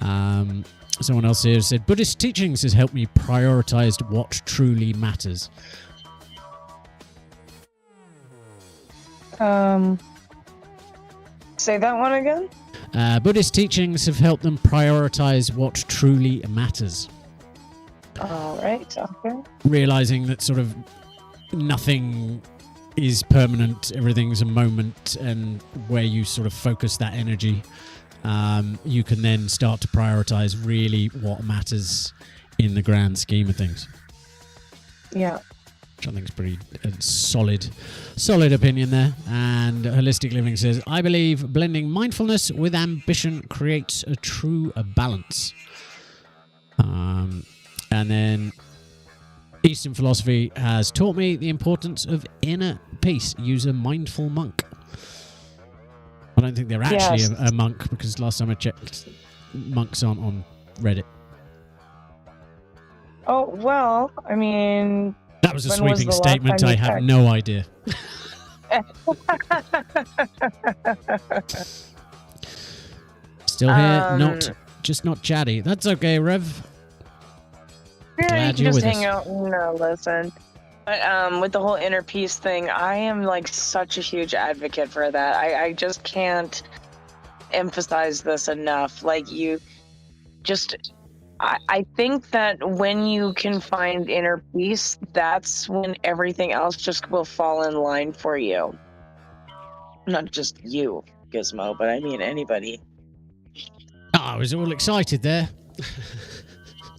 Someone else here said, Buddhist teachings has helped me prioritize what truly matters. Say that one again? Buddhist teachings have helped them prioritize what truly matters. All right, okay. Realizing that sort of nothing is permanent, everything's a moment, and where you sort of focus that energy, you can then start to prioritize really what matters in the grand scheme of things. Yeah. Which I think is pretty solid opinion there. And Holistic Living says, I believe blending mindfulness with ambition creates a true balance. And then Eastern philosophy has taught me the importance of inner peace. Use a mindful monk. I don't think they're actually a monk, because last time I checked, monks aren't on Reddit. Oh, well, I mean... That was a sweeping statement. I have no idea. Still here, not chatty. That's okay, Rev. Glad you you're just with hang us. out and listen. But with the whole inner peace thing, I am like such a huge advocate for that. I just can't emphasize this enough. Like you just... I think that when you can find inner peace, that's when everything else just will fall in line for you. Not just you, Gizmo, but I mean anybody. Oh, I was all excited there.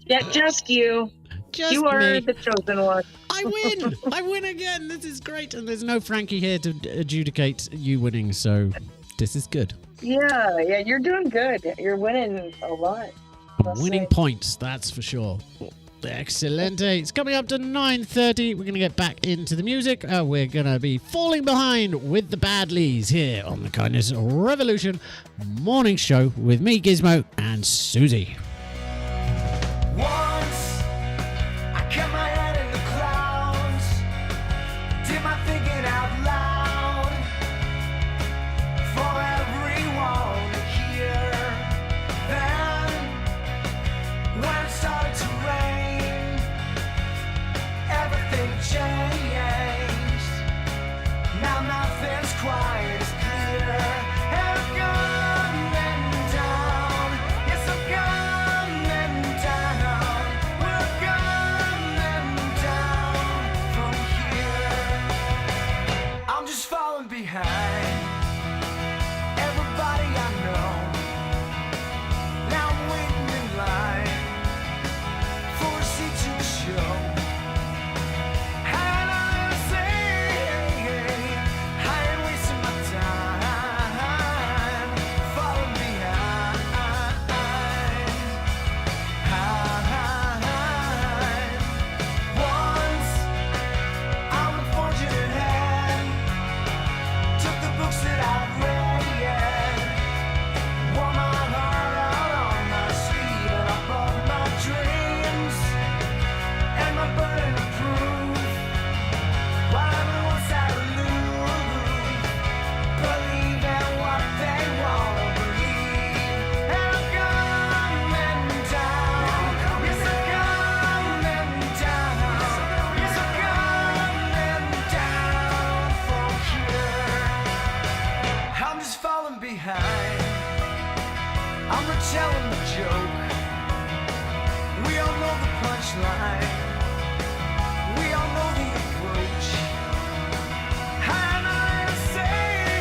Yeah, just you. Just you are me. the chosen one. I win! I win again! This is great. And there's no Frankie here to adjudicate you winning, so this is good. Yeah, you're doing good. You're winning a lot. I'm winning points, that's for sure. Excellent. It's coming up to 9:30. We're going to get back into the music. We're going to be falling behind with the Badleys here on the Kindness Revolution morning show with me, Gizmo, and Susie. Once I kept my head in the clouds, did my thinking out loud for everyone to hear. Then when it started to rain, everything changed. Now nothing's quite as clear. I've coming down. Yes, I'm coming down. We're coming down from here. I'm just falling behind everybody I know. Now I'm waiting in line for a seat to the show. And I say, I ain't wasting my time falling behind. Once I'm unfortunate and took the books that I've read, wore my heart out on my sleeve, and I bought my dreams and my burden of proof. While everyone's sad to lose, believe in what they want to believe. And I'm coming down. Yes, I'm coming down. Yes, I'm coming down from here. I'm just falling behind. I'm retelling the joke. We all know the punchline. We all know the approach. And I say,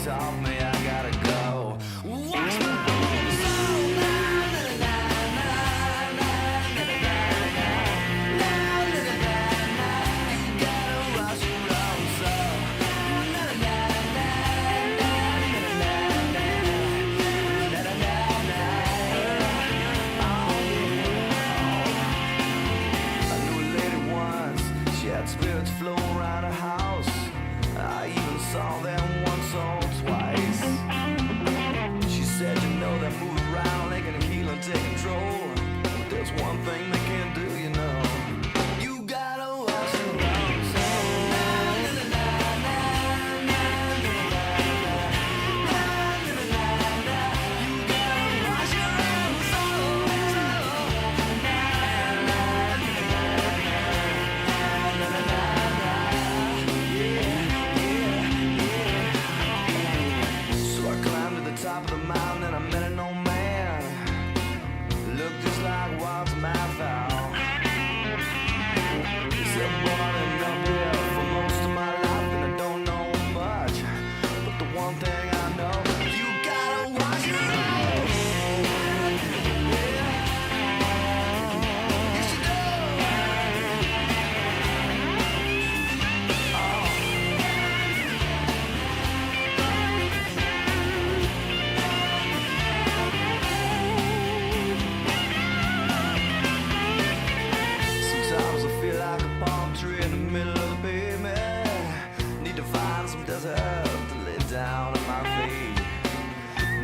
drinks off me, I gotta go. Watch my own soul. You gotta watch your own soul. I knew a lady once, she had spirits flow around her house. I even saw them once or twice. She said, you know, they move around, they can heal and take control. But there's one thing they can't do, you know. You gotta watch your own soul. You gotta watch your own So I climbed to the top of the mountain and I met an old man. Looked just like Walter Matthau. He said, "Boy, I've been up here for most of my life and I don't know much. But the one thing I know, you gotta watch your own." Yes, you do. Sometimes I feel like a palm tree in the middle of the pavement. Need to find some desert to lay down at my feet.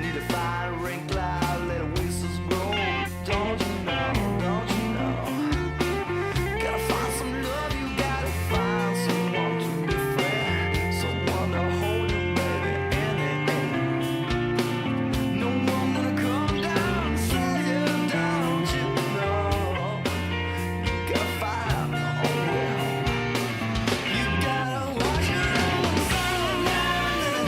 Need to find a rain cloud, let the whistles blow. Don't you know, don't you know? Gotta find some love, you gotta find someone to be fair. Someone to hold you, baby, in the end. No one gonna come down and say you, don't you know? You gotta find the whole world. You gotta watch your own soul. You gotta watch your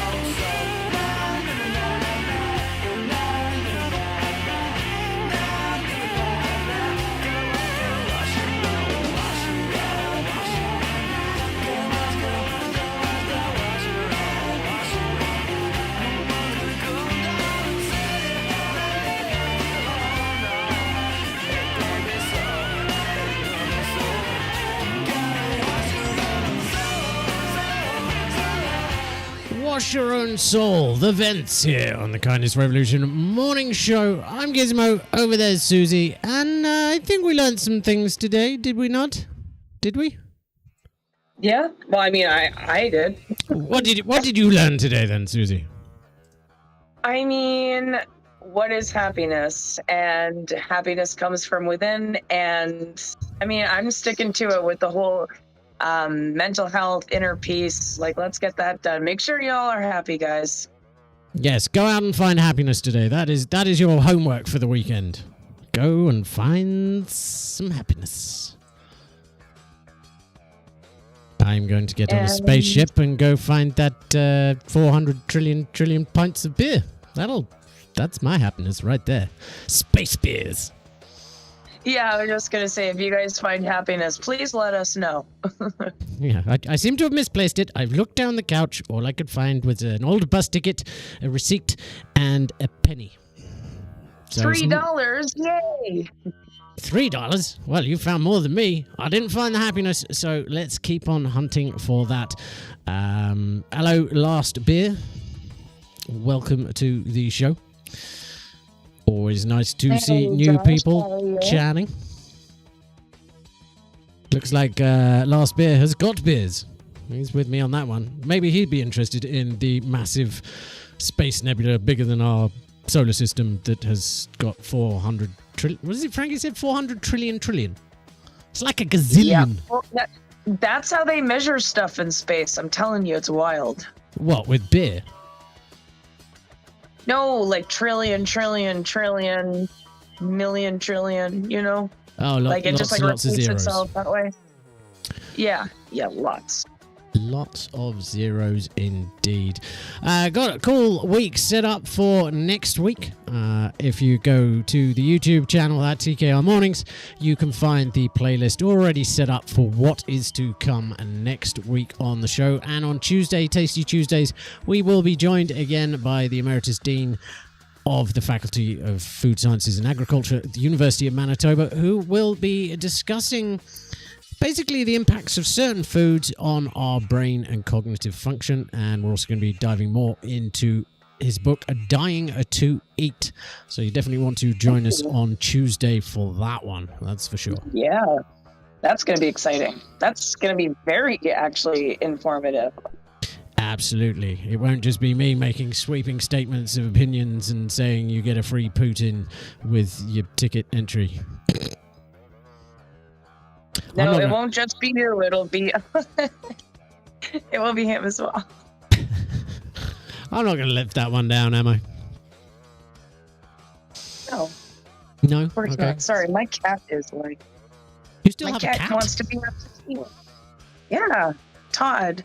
own soul. Wash your own soul. The Vents here on the Kindness Revolution morning show. I'm Gizmo. Over there's Susie, and I think we learned some things today. Did we not? Did we? Yeah. Well, I mean, I did. What did you learn today then, Susie? I mean, what is happiness? And happiness comes from within. And I mean, I'm sticking to it with the whole mental health, inner peace. Like, let's get that done. Make sure y'all are happy, guys. Yes, go out and find happiness today. That is your homework for the weekend. Go and find some happiness. I'm going to get on a spaceship and go find that 400 trillion pints of beer. That's my happiness right there. Space beers. Yeah, I was just going to say, if you guys find happiness, please let us know. Yeah, I seem to have misplaced it. I've looked down the couch. All I could find was an old bus ticket, a receipt, and a penny. So $3, yay! $3? Well, you found more than me. I didn't find the happiness, so let's keep on hunting for that. Hello, Last Beer. Welcome to the show. Always nice to see new people chatting. Looks like Last Beer has got beers. He's with me on that one. Maybe he'd be interested in the massive space nebula bigger than our solar system that has got 400 trillion. What is it, Frankie said? 400 trillion. It's like a gazillion. Yeah, well, that's how they measure stuff in space. I'm telling you, it's wild. What, with beer? No, like trillion, million, trillion, you know? Oh, like it just like lots of repeats zeros. itself that way. Yeah, lots. Lots of zeros indeed. Got a cool week set up for next week. If you go to the YouTube channel at TKR Mornings, you can find the playlist already set up for what is to come next week on the show. And on Tuesday, Tasty Tuesdays, we will be joined again by the Emeritus Dean of the Faculty of Food Sciences and Agriculture at the University of Manitoba, who will be discussing basically the impacts of certain foods on our brain and cognitive function. And we're also going to be diving more into his book, Dying to Eat. So you definitely want to join us on Tuesday for that one. That's for sure. Yeah, that's going to be exciting. That's going to be very actually informative. Absolutely. It won't just be me making sweeping statements of opinions and saying you get a free Putin with your ticket entry. No, it won't just be you. It'll be it will be him as well. I'm not going to lift that one down, am I? No, No? of course Okay. not. Sorry, my cat is like. You still My have a cat cat? wants to be up to you. Yeah, Todd.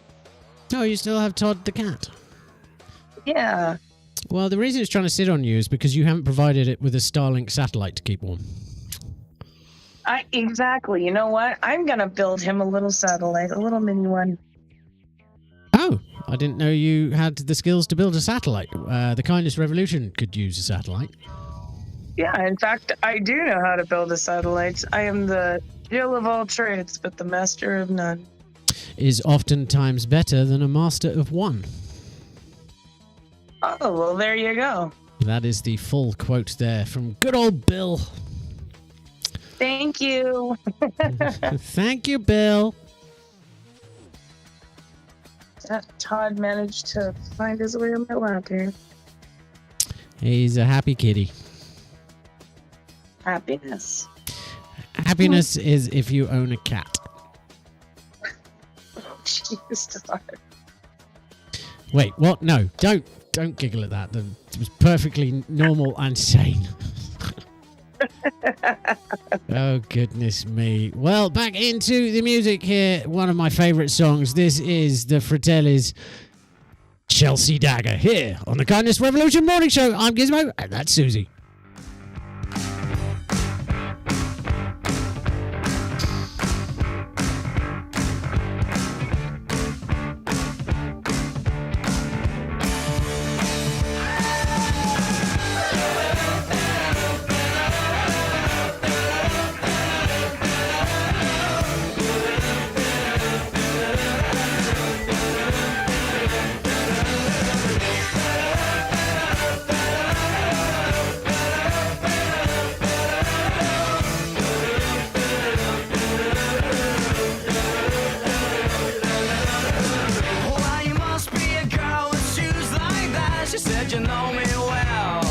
No, you still have Todd the cat. Yeah. Well, the reason it's trying to sit on you is because you haven't provided it with a Starlink satellite to keep warm. Exactly. You know what? I'm gonna build him a little satellite, a little mini one. Oh, I didn't know you had the skills to build a satellite. The Kindness Revolution could use a satellite. Yeah, in fact, I do know how to build a satellite. I am the Jill of all trades, but the master of none. Is oftentimes better than a master of one. Oh, well, there you go. That is the full quote there from good old Bill. Thank you. Thank you, Bill. Todd managed to find his way on my lap here. He's a happy kitty. Happiness. Happiness is if you own a cat. Jeez, Todd. Wait, what? No, don't giggle at that. It was perfectly normal and sane. Oh, goodness me. Well, back into the music here. One of my favourite songs. This is the Fratellis' Chelsea Dagger here on the Kindness Revolution Morning Show. I'm Gizmo, and that's Susie. Well, you must be a girl with shoes like that. She said you know me well.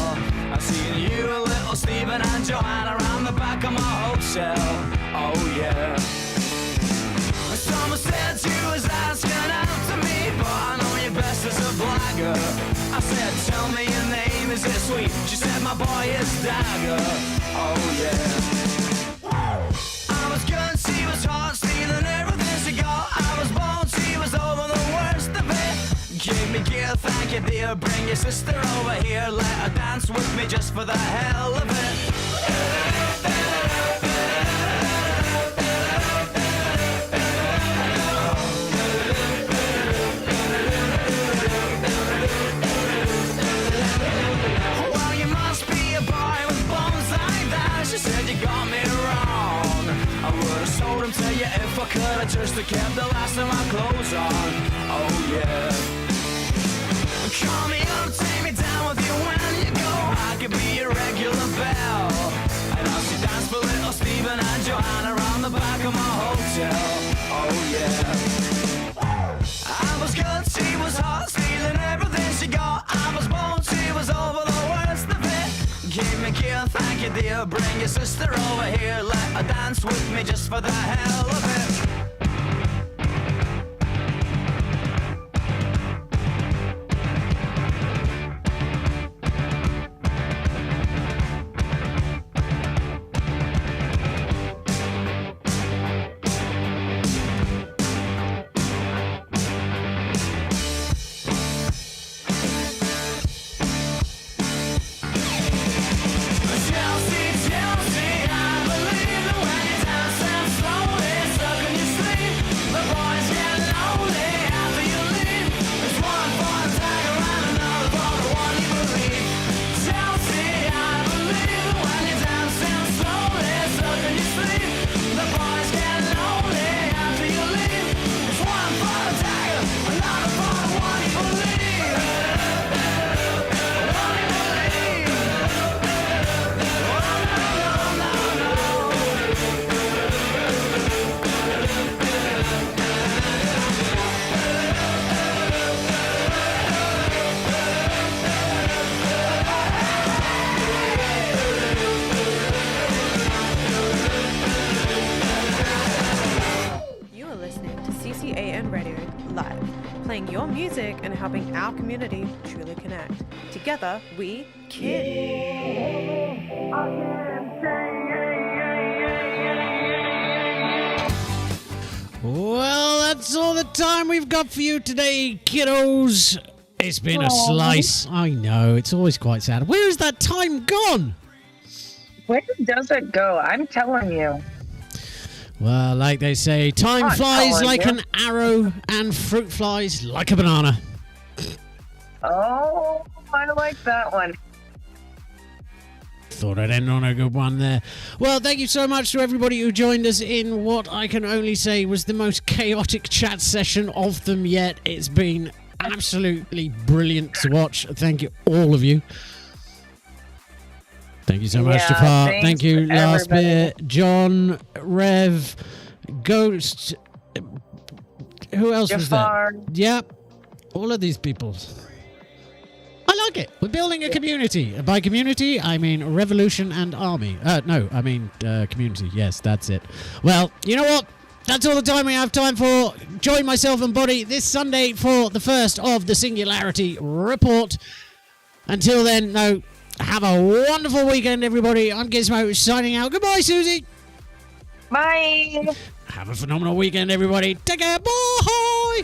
I've seen you and little Stephen and Joanna around the back of my hotel. Oh yeah. Someone said you was asking out to me, but I know you best as a blagger. I said, tell me your name, is it sweet? She said, my boy is Dagger. Oh yeah. I was good, she was hot, stealing everything she got. I was bold, she was over the worst of it. Give me gear, thank you dear. Bring your sister over here, let her dance with me just for the hell of it. Well, you must be a boy with bones like that. She said you got me wrong. I would have sold him to you if I could. I just have kept the last of my clothes on. Oh yeah. Call me up, take me down with you when you go. I could be your regular belle. And I'll see dance for little Stephen and Joanna around the back of my hotel. Oh yeah. I was good, she was hot, stealing everything she got. I was bold, she was over the worst of it. Give me gear, thank you dear. Bring your sister over here, let her dance with me just for the hell of it. CCANRADIO Live, playing your music and helping our community truly connect. Together, we kid. Well, that's all the time we've got for you today, kiddos. It's been a slice. I know, it's always quite sad. Where has that time gone? Where does it go? I'm telling you. Well, like they say, time I'm flies telling like you. an arrow and fruit flies like a banana. Oh, I like that one. Thought I'd end on a good one there. Well, thank you so much to everybody who joined us in what I can only say was the most chaotic chat session of them yet. It's been absolutely brilliant to watch. Thank you, all of you. Thank you so much, Yeah, Jafar. thanks Thank you, to Last everybody. Bit, John, Rev, Ghost. Who else was Jafar. there? Yep, all of these people. I like it. We're building a community. By community, I mean revolution and army. No, I mean community. Yes, that's it. Well, you know what? That's all the time we have time for. Join myself and Body this Sunday for the first of the Singularity Report. Until then, no, have a wonderful weekend, everybody. I'm Gizmo signing out. Goodbye, Susie. Bye. Have a phenomenal weekend, everybody. Take care. Bye.